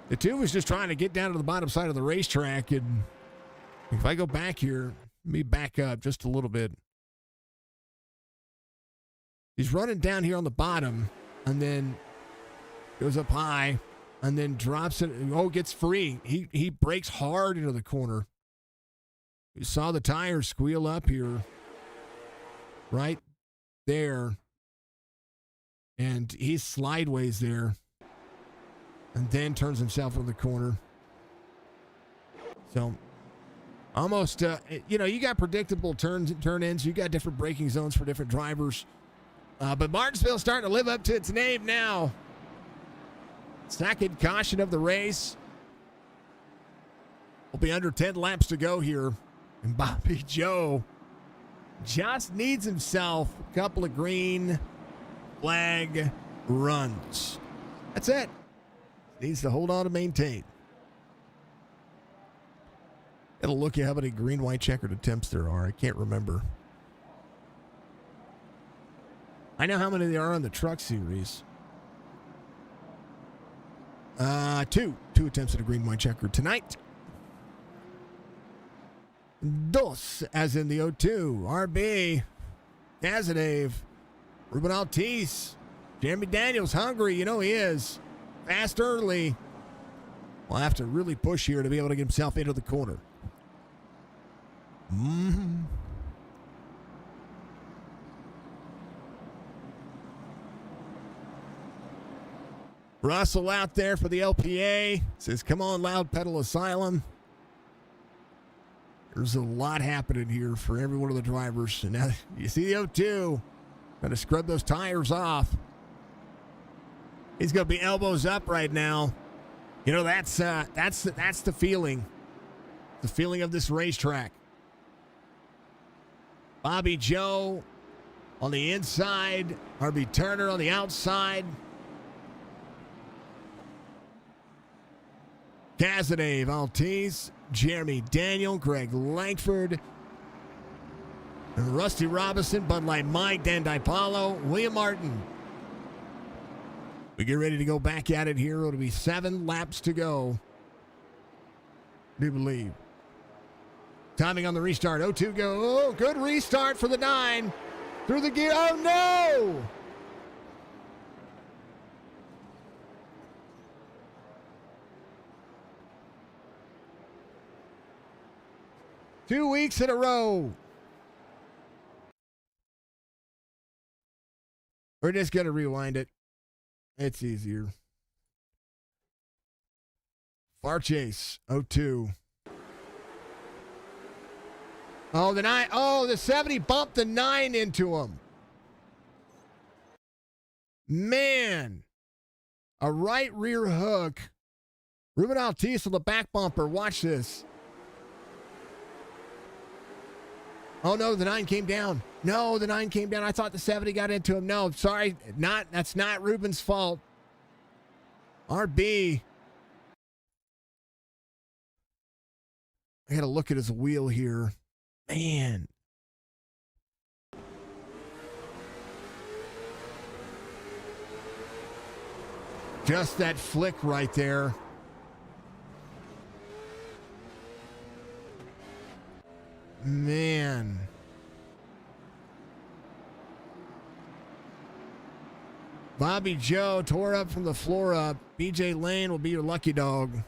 A: The 2 was just trying to get down to the bottom side of the racetrack. And if I go back here, let me back up just a little bit. He's running down here on the bottom and then goes up high. And then drops it. Oh, gets free. He brakes hard into the corner. You saw the tires squeal up here. Right there. And he's slideways there. And then turns himself into the corner. So, almost, you got predictable turns and turn-ins. You got different braking zones for different drivers. But Martinsville starting to live up to its name now. Second caution of the race. Will be under 10 laps to go here. And Bobby Joe just needs himself a couple of green flag runs. That's it. Needs to hold on to maintain. It'll look at how many green, white, checkered attempts there are. I can't remember. I know how many there are on the truck series. 2 attempts at a green, white, checker tonight. Dos, as in the 02. RB, Cazenave, Ruben Altice, Jeremy Daniels, hungry. You know he is. Fast early. Will have to really push here to be able to get himself into the corner. Russell out there for the LPA. Says, come on, Loud Pedal Asylum. There's a lot happening here for every one of the drivers. And now you see the 02. Got to scrub those tires off. He's going to be elbows up right now. You know, that's the feeling. The feeling of this racetrack. Bobby Joe on the inside. RB Turner on the outside. Cazenave, Altice, Jeremy Daniel, Greg Langford, and Rusty Robinson, Bud Light Mike, Dan DiPaolo, William Martin. We get ready to go back at it here. It'll be 7 laps to go. I do believe. Timing on the restart. 02 go. Oh, good restart for the 9. Through the gear. Oh, no! Two weeks in a row. We're just going to rewind it. It's easier. Far chase, 02. Oh, the 9. Oh, the 70 bumped the 9 into him. Man. A right rear hook. Ruben Altice on the back bumper. Watch this. Oh, no, the 9 came down. No, the 9 came down. I thought the 70 got into him. No, sorry. That's not Ruben's fault. RB. I got to look at his wheel here. Man. Just that flick right there. Man. Bobby Joe tore up from the floor up. BJ Lane will be your lucky dog.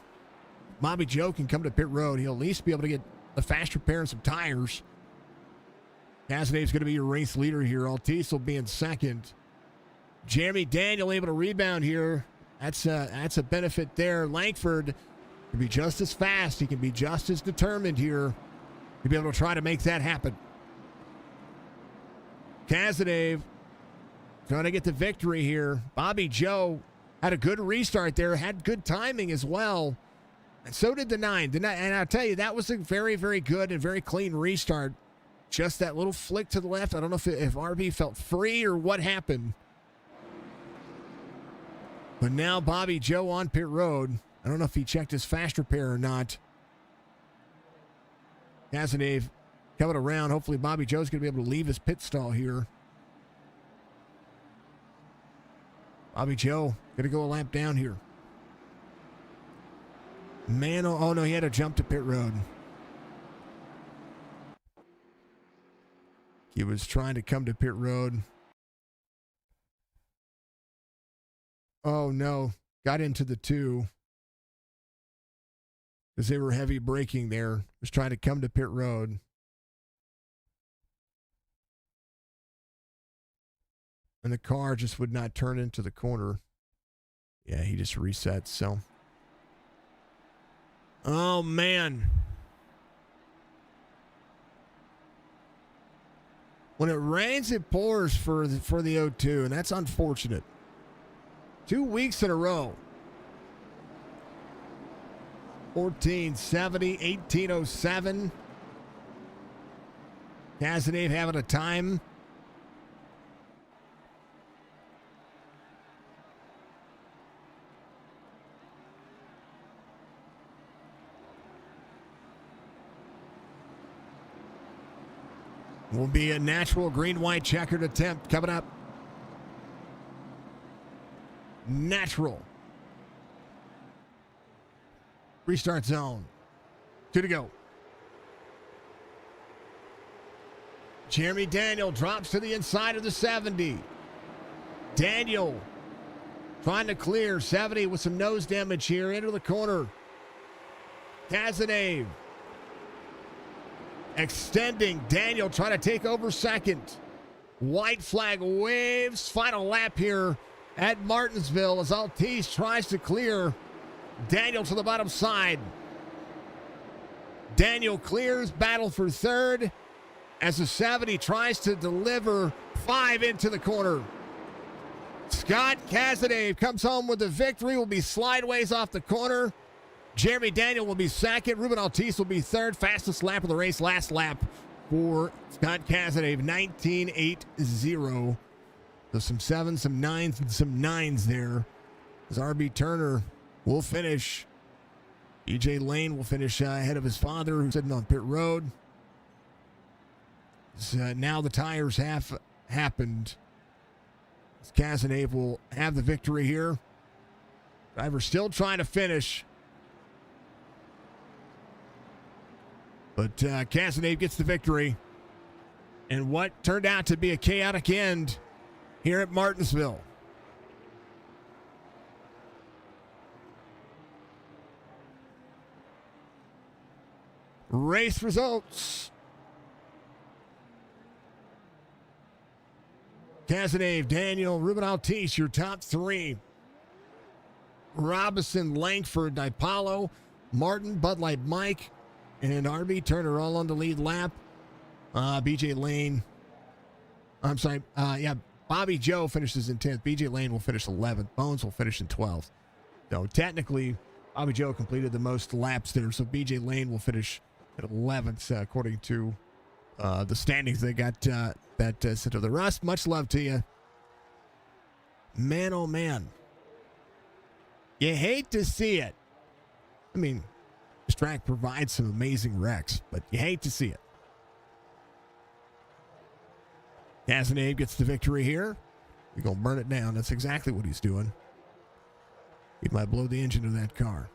A: Bobby Joe can come to pit road. He'll at least be able to get a fast repair and some tires. Cazenave's going to be your race leader here. Altice will be in second. Jeremy Daniel able to rebound here. That's a benefit there. Langford can be just as fast. He can be just as determined here to be able to try to make that happen. Cazenave trying to get the victory here. Bobby Joe had a good restart there, had good timing as well. And so did the 9. And I'll tell you, that was a very, very good and very clean restart. Just that little flick to the left. I don't know if RB felt free or what happened. But now Bobby Joe on pit road. I don't know if he checked his fast repair or not. Cazenave coming around. Hopefully Bobby Joe's going to be able to leave his pit stall here. Bobby Joe going to go a lap down here. Man, oh no, he had to jump to pit road. He was trying to come to pit road. Oh no, got into the 2. Because they were heavy braking there. Was trying to come to pit road. And the car just would not turn into the corner. Yeah, he just resets, so. Oh, man. When it rains, it pours for the O2, and that's unfortunate. 2 weeks in a row. 1470, 1807. Cazenave having a time. Will be a natural green-white checkered attempt coming up. Natural. Restart zone. 2 to go. Jeremy Daniel drops to the inside of the 70. Daniel trying to clear 70 with some nose damage here into the corner. Cazenave extending. Daniel trying to take over second. White flag waves. Final lap here at Martinsville as Altice tries to clear Daniel to the bottom side. Daniel clears, battle for third as the 70 tries to deliver 5 into the corner. Scott Cazenave comes home with the victory, will be slideways off the corner. Jeremy Daniel will be second. Ruben Altice will be third. Fastest lap of the race, last lap for Scott Cazenave, 19.80. So some 7s, some 9s, and some 9s there. As RB Turner will finish. EJ Lane will finish ahead of his father, who's sitting on pit road. So now the tires have happened. Cazenave will have the victory here. Driver still trying to finish. But Cazenave gets the victory. And what turned out to be a chaotic end here at Martinsville. Race results. Cazenave, Daniel, Ruben Altice, your top 3. Robinson, Langford, DiPaolo, Martin, Bud Light Mike, and RB Turner all on the lead lap. BJ Lane. I'm sorry. Bobby Joe finishes in 10th. BJ Lane will finish 11th. Bones will finish in 12th. So technically, Bobby Joe completed the most laps there. So BJ Lane will finish at 11th, according to the standings they got that sent to the Rust. Much love to you. Man, oh man. You hate to see it. I mean, this track provides some amazing wrecks, but you hate to see it. Cazenave gets the victory here. He's going to burn it down. That's exactly what he's doing. He might blow the engine of that car.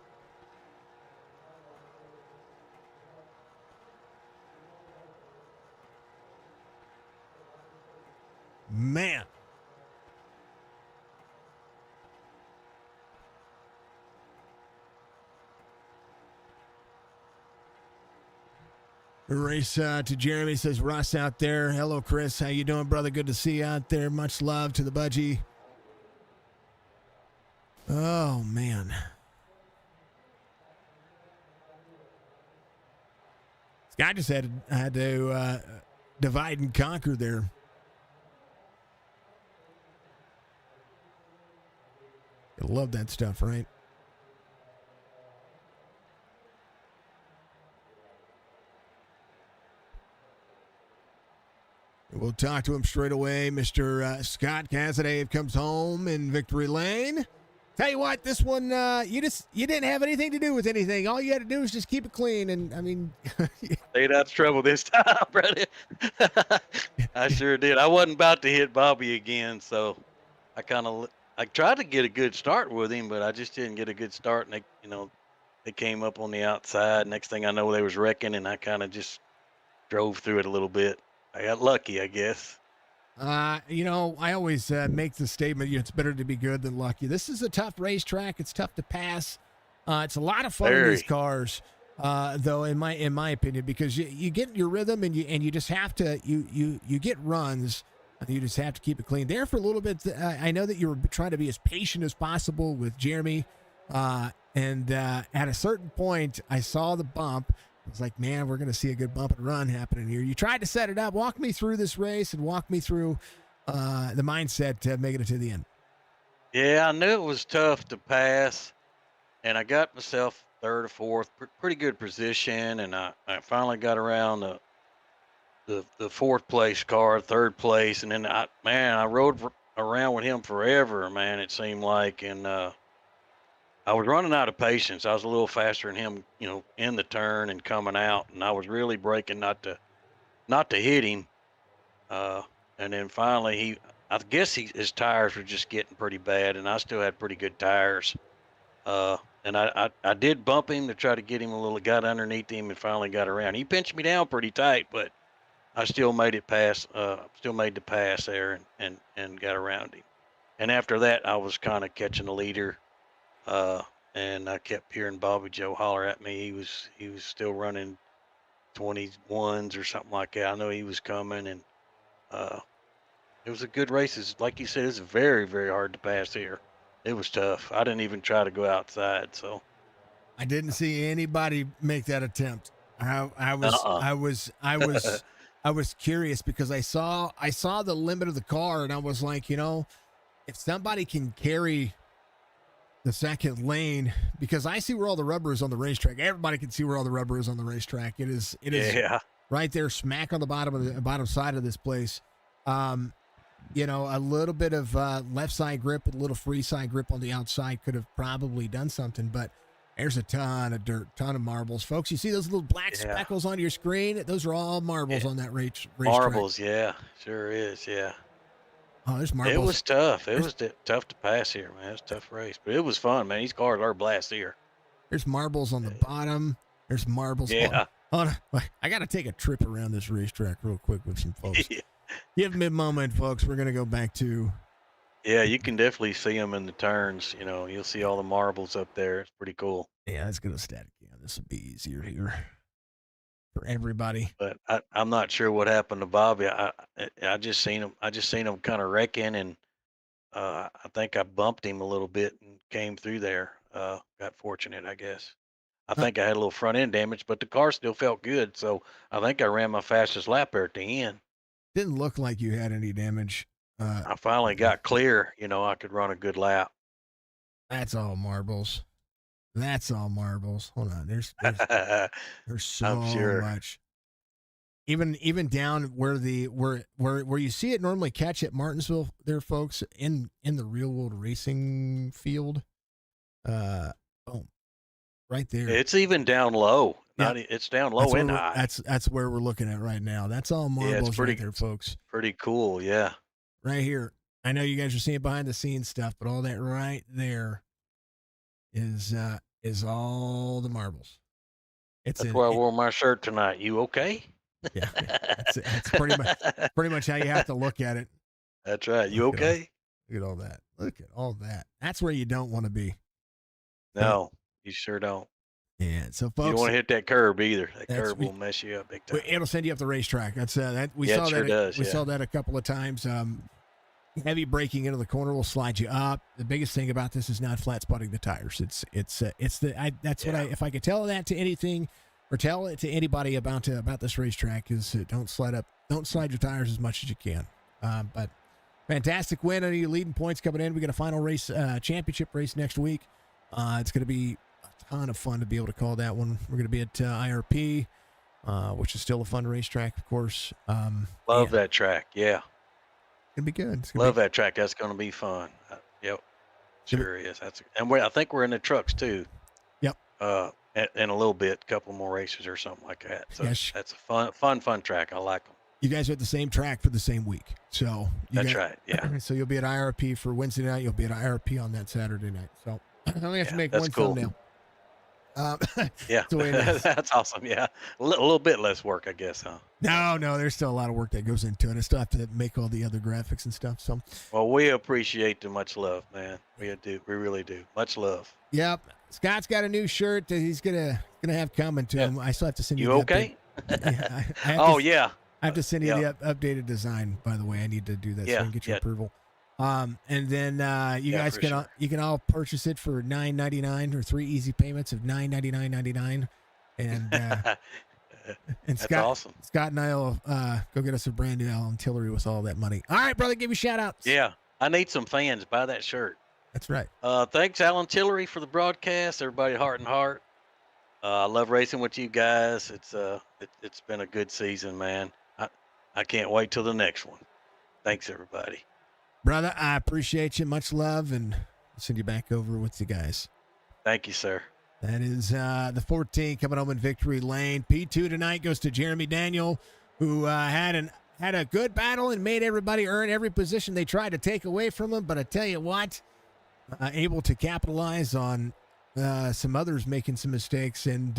A: Man. Race to Jeremy, says Russ out there. Hello, Chris. How you doing, brother? Good to see you out there. Much love to the budgie. Oh, man. This guy just had to divide and conquer there. You love that stuff, right? We'll talk to him straight away. Mr. Scott Cassidy comes home in victory lane. Tell you what, this one, you didn't have anything to do with anything. All you had to do was just keep it clean. And I mean,
C: stayed out of trouble this time, brother. I sure did. I wasn't about to hit Bobby again, so I tried to get a good start with him, but I just didn't get a good start. And they came up on the outside. Next thing I know, they was wrecking, and I kind of just drove through it a little bit. I got lucky, I guess.
A: I always make the statement, it's better to be good than lucky. This is a tough racetrack. It's tough to pass. It's a lot of fun in these cars, though, in my opinion, because you get in your rhythm and you just have to, you get runs, and you just have to keep it clean. There for a little bit, I know that you were trying to be as patient as possible with Jeremy, and at a certain point, I saw the bump. I was like, man, we're going to see a good bump and run happening here. You tried to set it up. Walk me through this race and walk me through the mindset to making it to the end.
C: Yeah, I knew it was tough to pass, and I got myself third or fourth, pretty good position, and I finally got around the fourth place car, third place, and then I rode around with him forever, man, it seemed like, and I was running out of patience. I was a little faster than him, in the turn and coming out, and I was really braking not to hit him. And then finally, I guess his tires were just getting pretty bad, and I still had pretty good tires. And I did bump him to try to get him got underneath him and finally got around. He pinched me down pretty tight, but I still made it pass. Still made the pass there and got around him. And after that, I was kind of catching the leader. And I kept hearing Bobby Joe holler at me. He was still running 21s or something like that. I know he was coming, and it was a good race. Like you said, it's very, very hard to pass here. It was tough. I didn't even try to go outside. So
A: I didn't see anybody make that attempt. I was curious because I saw the limit of the car, and I was like, if somebody can carry the second lane, because I see where all the rubber is on the racetrack. Everybody can see where all the rubber is on the racetrack. It is right there, smack on the bottom side of this place. A little bit of left side grip, a little free side grip on the outside could have probably done something, but there's a ton of dirt, ton of marbles. Folks, you see those little black speckles on your screen? Those are all marbles on that racetrack.
C: Marbles, yeah, sure is, yeah.
A: Oh, there's marbles.
C: It was tough. It was tough to pass here, man. It was a tough race, but it was fun, man. These cars are a blast here.
A: There's marbles on the bottom. There's marbles.
C: Yeah.
A: I got to take a trip around this racetrack real quick with some folks. Give me a moment, folks. We're going to go back to.
C: Yeah, you can definitely see them in the turns. You'll see all the marbles up there. It's pretty cool.
A: Yeah, let's go to static. Yeah, this will be easier here for everybody.
C: But I'm not sure what happened to Bobby. I just seen him kind of wrecking, and I think I bumped him a little bit and came through there. Got fortunate, I guess. I think I had a little front end damage, but the car still felt good. So I think I ran my fastest lap there at the end.
A: Didn't look like you had any damage.
C: I finally got clear. I could run a good lap.
A: That's all marbles. Hold on. There's so much. Even down where you see it normally catch at Martinsville there, folks, in the real world racing field. Right there.
C: It's even down low.
A: Yeah.
C: It's down low and high.
A: That's where we're looking at right now. That's all marbles right there, folks.
C: Pretty cool, yeah.
A: Right here. I know you guys are seeing behind the scenes stuff, but all that right there is all the marbles.
C: That's why I wore my shirt tonight. You okay?
A: Yeah. That's pretty much how you have to look at it.
C: That's right. You okay?
A: Look at all that. Look at all that. That's where you don't want to be.
C: No, you sure don't.
A: Yeah. So folks,
C: you don't want to hit that curb either. That curb will mess you up big time.
A: It'll send you up the racetrack. That's we
C: yeah,
A: saw
C: it sure
A: that.
C: does,
A: We saw that a couple of times. Heavy braking into the corner will slide you up. The biggest thing about this is not flat spotting the tires. If I could tell that to anything, or tell it to anybody about this racetrack, is don't slide your tires as much as you can. But fantastic win. I know you're leading points coming in. We got a final race, championship race next week. It's going to be a ton of fun to be able to call that one. We're going to be at IRP, which is still a fun racetrack, of course.
C: Love that track. Yeah.
A: It'll be good.
C: Love that track. That's going to be fun. Yep. Sure is. I think we're in the trucks too.
A: Yep.
C: In a little bit, a couple more races or something like that. So
A: yes.
C: That's a fun track. I like them.
A: You guys are at the same track for the same week. So
C: that's right. Yeah.
A: So you'll be at IRP for Wednesday night. You'll be at IRP on that Saturday night. So I only have to make one thumbnail.
C: Yeah, that's awesome. Yeah, a little bit less work, I guess, huh?
A: No, there's still a lot of work that goes into it. I still have to make all the other graphics and stuff. So,
C: well, we appreciate the much love, man. We really do. Much love.
A: Yep. Scott's got a new shirt that he's gonna have coming to him. I still have to send you.
C: You okay?
A: I have to send you the updated design. By the way, I need to do that so I can get your approval. And then you guys can all purchase it for $9.99 or 3 easy payments of $9.99.99. And
C: that's awesome.
A: Scott and I'll go get us a brand new Allen Tillery with all that money. All right, brother, give me shout outs.
C: Yeah, I need some fans. Buy that shirt.
A: That's right.
C: Thanks, Allen Tillery, for the broadcast. Everybody, Hrt and Heart. I love racing with you guys. It's been a good season, man. I can't wait till the next one. Thanks, everybody.
A: Brother, I appreciate you. Much love, and I'll send you back over with you guys.
C: Thank you, sir.
A: That is the 14 coming home in victory lane. P2 tonight goes to Jeremy Daniel, who had a good battle and made everybody earn every position they tried to take away from him. But I tell you what, able to capitalize on some others making some mistakes. And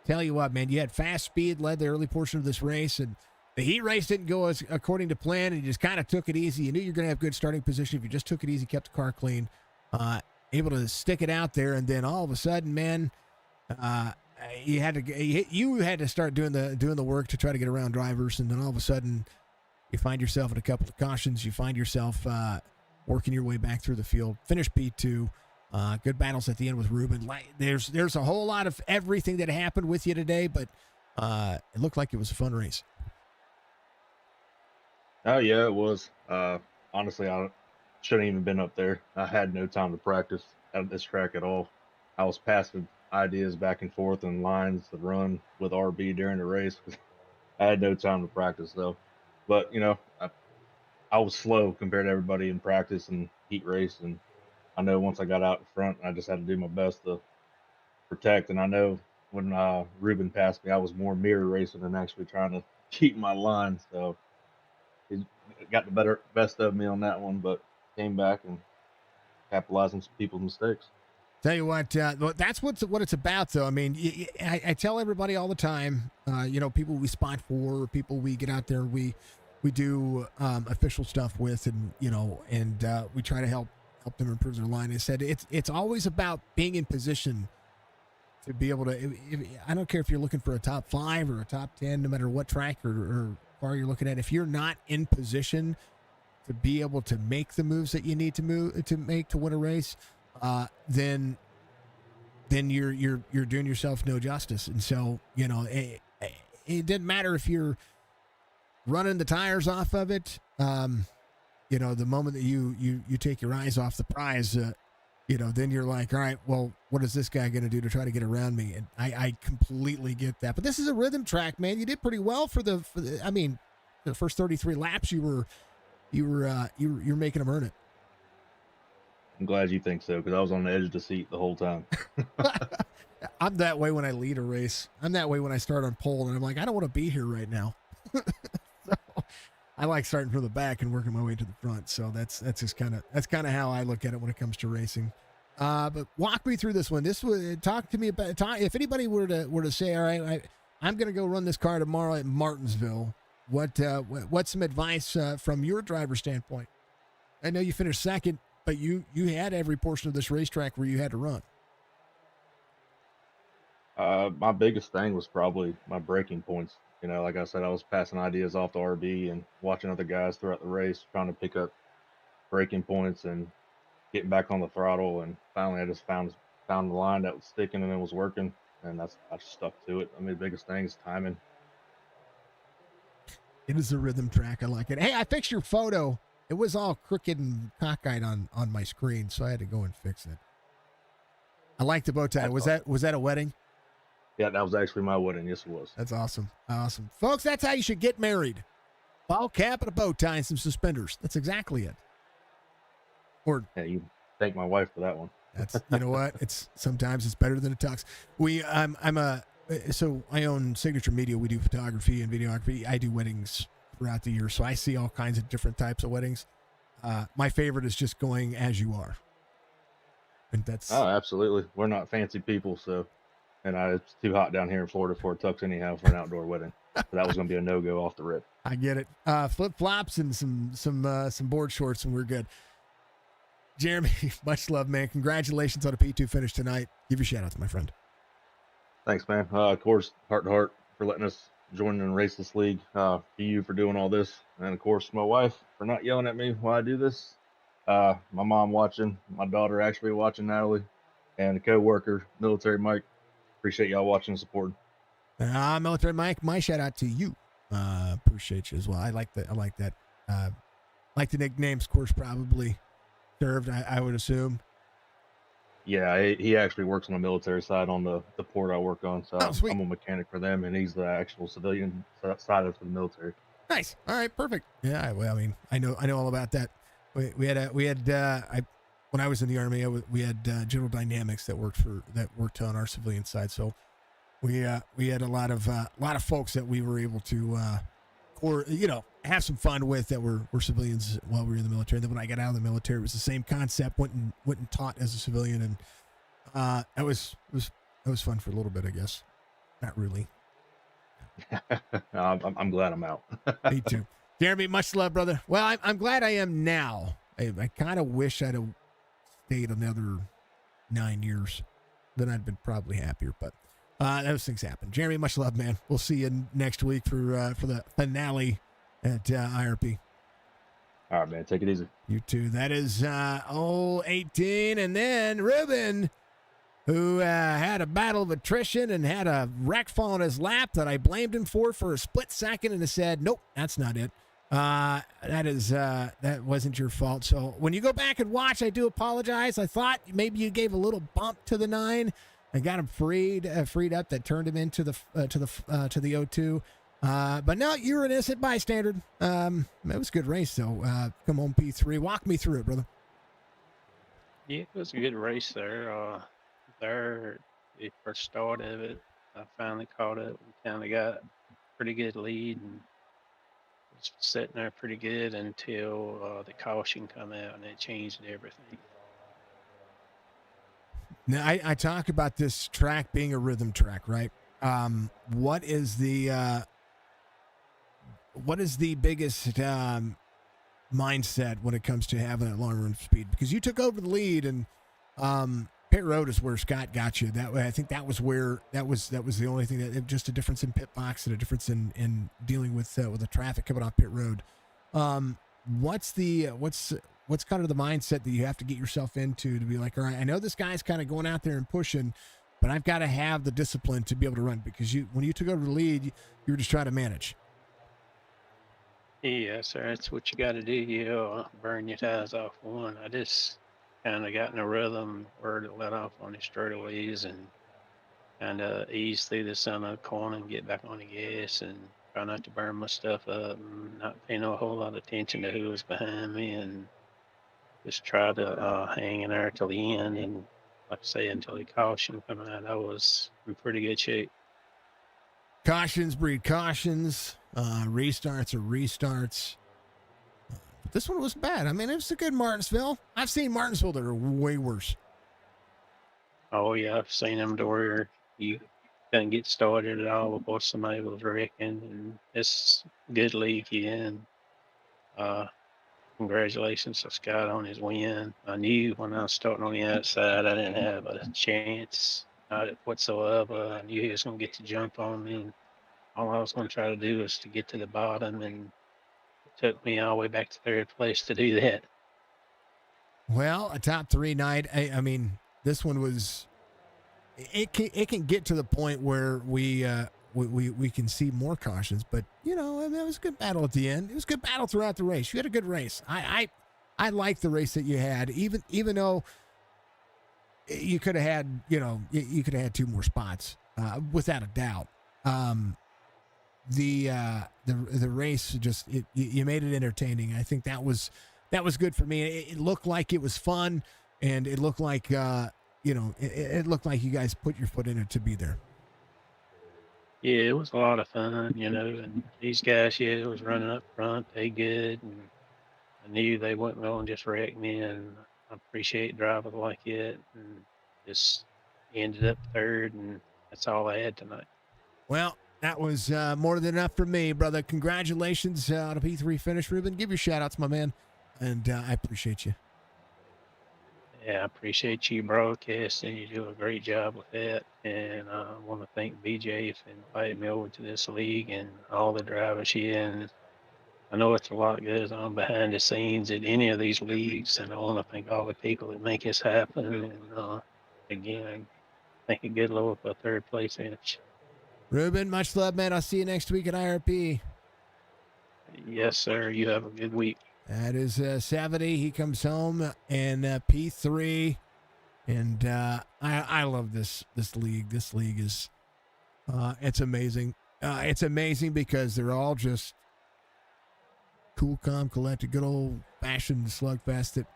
A: tell you what, man, you had fast speed, led the early portion of this race, and the heat race didn't go as according to plan, and you just kind of took it easy. You knew you were going to have good starting position if you just took it easy, kept the car clean, able to stick it out there, and then all of a sudden, man, you had to start doing the work to try to get around drivers, and then all of a sudden, you find yourself in a couple of cautions. You find yourself working your way back through the field. Finish P2. Good battles at the end with Ruben. There's a whole lot of everything that happened with you today, but it looked like it was a fun race.
D: Oh, yeah, it was. Honestly, I shouldn't even been up there. I had no time to practice at this track at all. I was passing ideas back and forth and lines to run with RB during the race. I had no time to practice, though. But, I was slow compared to everybody in practice and heat race. And I know once I got out in front, I just had to do my best to protect. And I know when Ruben passed me, I was more mirror racing than actually trying to keep my line. So he got the best of me on that one, but came back and capitalized on some people's mistakes.
A: Tell you what, that's what it's about, though. I mean, I tell everybody all the time, people we spot for, people we get out there, we do official stuff with, and we try to help them improve their line. I said it's always about being in position to be able to. I don't care if you're looking for a top 5 or a top 10, no matter what track or car you're looking at. If you're not in position to be able to make the moves that you need to make to win a race, then you're doing yourself no justice. And so it didn't matter if you're running the tires off of it. The moment that you take your eyes off the prize, then you're like, all right, well, what is this guy going to do to try to get around me? And I completely get that. But this is a rhythm track, man. You did pretty well for the first 33 laps. You're making them earn it.
D: I'm glad you think so, because I was on the edge of the seat the whole time.
A: I'm that way when I lead a race. I'm that way when I start on pole, and I'm like, I don't want to be here right now. So I like starting from the back and working my way to the front. So that's kind of how I look at it when it comes to racing. But walk me through this one. Talk to me about if anybody were to say, all right, I'm going to go run this car tomorrow at Martinsville. What's some advice from your driver standpoint? I know you finished second, but you had every portion of this racetrack where you had to run.
D: My biggest thing was probably my braking points. Like I said, I was passing ideas off to RB and watching other guys throughout the race, trying to pick up braking points and getting back on the throttle. And finally, I just found the line that was sticking and it was working, and I just stuck to it. I mean, the biggest thing is timing.
A: It is a rhythm track. I like it. Hey, I fixed your photo. It was all crooked and cockeyed on my screen, so I had to go and fix it. I like the bow tie. Was that a wedding?
D: Yeah, that was actually my wedding. Yes, it was.
A: That's awesome. Awesome. Folks, that's how you should get married. Ball cap and a bow tie and some suspenders. That's exactly it. Or
D: yeah, you thank my wife for that one.
A: That's, you know what? Sometimes it's better than a tux. So I own Signature Media. We do photography and videography. I do weddings throughout the year, so I see all kinds of different types of weddings. My favorite is just going as you are. And that's
D: absolutely. We're not fancy people, so it's too hot down here in Florida for a tux anyhow for an outdoor wedding. So that was going to be a no-go off the rip.
A: I get it. Flip flops and some board shorts, and we're good. Jeremy, much love, man. Congratulations on a P2 finish tonight. Give your shout out to my friend.
D: Thanks, man. Of course, Hrt2Heart for letting us join and race this league. To you for doing all this, and of course, my wife for not yelling at me while I do this. My mom watching, my daughter actually watching, Natalie, and the co-worker, Military Mike. Appreciate y'all watching and supporting.
A: Military Mike, my shout out to you. Appreciate you as well. I like that. Like the nicknames, of course, probably served, I would assume.
D: Yeah, he actually works on the military side on the port I work on. So I'm a mechanic for them, and he's the actual civilian side of the military.
A: Nice. All right, perfect. Yeah, well, I mean, I know all about that. We had when I was in the Army, we had General Dynamics that worked on our civilian side. So we had a lot of folks that we were able to have some fun with that were civilians while we were in the military. And then when I got out of the military, it was the same concept. Went and taught as a civilian, and it was fun for a little bit, I guess. Not really.
D: I'm glad I'm out.
A: Me too. Jeremy, much love, brother. Well, I'm glad I am now. I kind of wish I'd have stayed another 9 years. Then I'd been probably happier, but those things happen. Jeremy, much love, man. We'll see you next week for the finale at IRP.
D: All right, man. Take it easy.
A: You too. That is 18. And then Ruben, who had a battle of attrition and had a wreck fall in his lap that I blamed him for a split second, and I said, nope, that's not it. That wasn't your fault. So when you go back and watch, I do apologize. I thought maybe you gave a little bump to the 9. I got him freed up. That turned him into the O2. But no, you were an innocent bystander. It was a good race, though. Come on, P3. Walk me through it, brother.
E: Yeah, it was a good race there. The first start of it, I finally caught up. We kind of got a pretty good lead and was sitting there pretty good until the caution come out, and it changed everything.
A: Now, I talk about this track being a rhythm track, right? What is the biggest mindset when it comes to having that long run speed? Because you took over the lead, and pit road is where Scott got you. That way, I think that was the only thing that just a difference in pit box and a difference in dealing with the traffic coming off pit road. What's kind of the mindset that you have to get yourself into to be like, all right, I know this guy's kind of going out there and pushing, but I've got to have the discipline to be able to run, because when you took over the lead, you were just trying to manage.
E: Yeah, sir, that's what you got to do. You burn your tires off one. I just kind of got in a rhythm where to let off on the straightaways and kind of ease through the center corner and get back on the gas and try not to burn my stuff up and not pay no whole lot of attention to who was behind me, and just try to hang in there till the end. And like I say, until the caution come out, I was in pretty good shape.
A: Cautions breed cautions. Restarts are restarts. But this one was bad. I mean, it was a good Martinsville. I've seen Martinsville that are way worse.
E: Oh, yeah, I've seen them to where you couldn't get started at all before somebody was wrecking. And it's a good league, yeah. And congratulations to Scott on his win. I knew when I was starting on the outside, I didn't have a chance whatsoever. I knew he was going to get the jump on me. And all I was going to try to do was to get to the bottom, and it took me all the way back to third place to do that.
A: Well, a top 3 night. I mean, this one was. It can get to the point where we can see more cautions, but I mean, it was a good battle at the end. It was a good battle throughout the race. You had a good race. I like the race that you had, even though you could have had you could have had 2 more spots without a doubt. The race just you made it entertaining. I think that was good for me. It looked like it was fun, and it looked like it looked like you guys put your foot in it to be there.
E: Yeah, it was a lot of fun, and these guys, it was running up front. They good, and I knew they wasn't going to just wreck me, and I appreciate drivers like it, and just ended up third, and that's all I had tonight.
A: Well, that was more than enough for me, brother. Congratulations on a P3 finish, Ruben. Give your shout-outs, my man, and I appreciate you.
E: Yeah, I appreciate you broadcasting. You do a great job with that. And I want to thank BJ for inviting me over to this league and all the drivers here. And I know it's a lot goes on behind the scenes at any of these leagues. And I want to thank all the people that make this happen. And again, thank you, good Lord, for a 3rd place finish.
A: Ruben, much love, man. I'll see you next week at IRP.
E: Yes, sir. You have a good week.
A: That is Savity. He comes home in P3, and I love this league. This league is it's amazing. It's amazing because they're all just cool, calm, collected, good old fashioned slugfest. That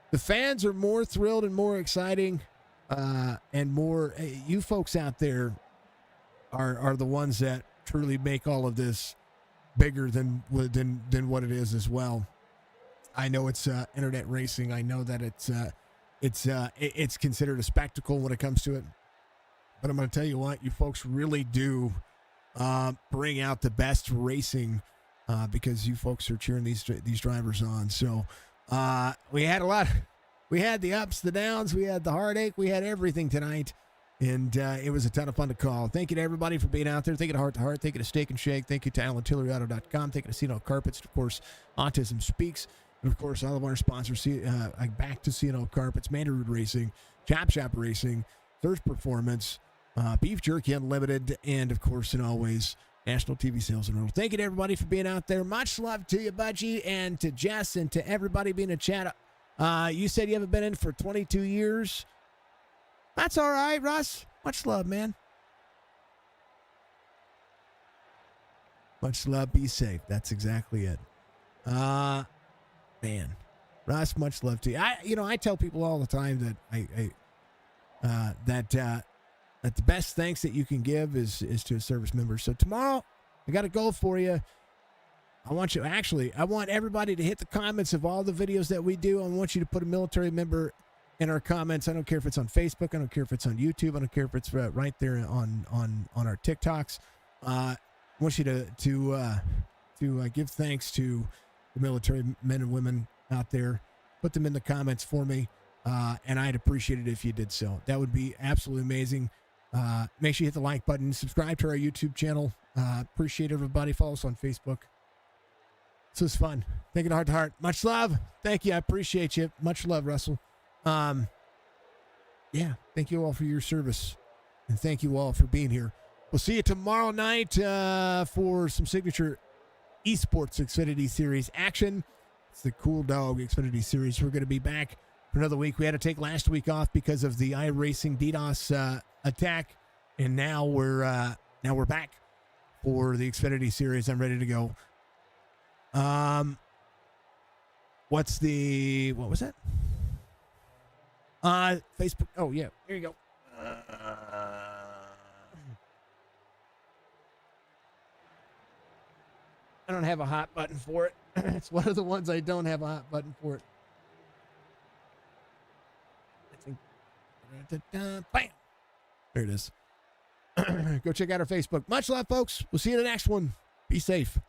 A: the fans are more thrilled and more exciting, and more. You folks out there are the ones that truly make all of this bigger than what it is as well. I know it's internet racing. I know that it's considered a spectacle when it comes to it. But I'm going to tell you what, you folks really do bring out the best racing because you folks are cheering these drivers on. So we had a lot. We had the ups, the downs. We had the heartache. We had everything tonight. And it was a ton of fun to call. Thank you to everybody for being out there. Thank you to Hrt2Heart. Thank you to Steak and Shake. Thank you to AlanTilleryAuto.com. Thank you to CNO Carpets. Of course, Autism Speaks. And, of course, all of our sponsors, back to CNO Carpets, Mandarin Racing, Chop Shop Racing, Thirst Performance, Beef Jerky Unlimited, and, of course, and always, National TV Sales and Rental. Thank you to everybody for being out there. Much love to you, Budgie, and to Jess, and to everybody being in chat. You said you haven't been in for 22 years. That's all right, Russ. Much love, man. Much love. Be safe. That's exactly it. Man, Russ, much love to you. I tell people all the time that that the best thanks that you can give is to a service member. So tomorrow, I got a goal for you. I want everybody to hit the comments of all the videos that we do. I want you to put a military member in our comments. I don't care if it's on Facebook. I don't care if it's on YouTube. I don't care if it's right there on our TikToks. I want you to give thanks to the military men and women out there. Put them in the comments for me, and I'd appreciate it if you did so. That would be absolutely amazing. Make sure you hit the like button. Subscribe to our YouTube channel. Appreciate everybody. Follow us on Facebook. This was fun. Thank you to Hrt2Heart. Much love. Thank you. I appreciate you. Much love, Russell. Yeah, thank you all for your service, and thank you all for being here. We'll see you tomorrow night for some signature esports Xfinity Series action. It's the Cool Dog Xfinity Series. We're going to be back for another week. We had to take last week off because of the iRacing DDoS attack, and now we're back for the Xfinity Series. I'm ready to go. What was that? Facebook. Oh, yeah. Here you go. I don't have a hot button for it. It's one of the ones I don't have a hot button for it. I think. Bam. There it is. Go check out our Facebook. Much love, folks. We'll see you in the next one. Be safe.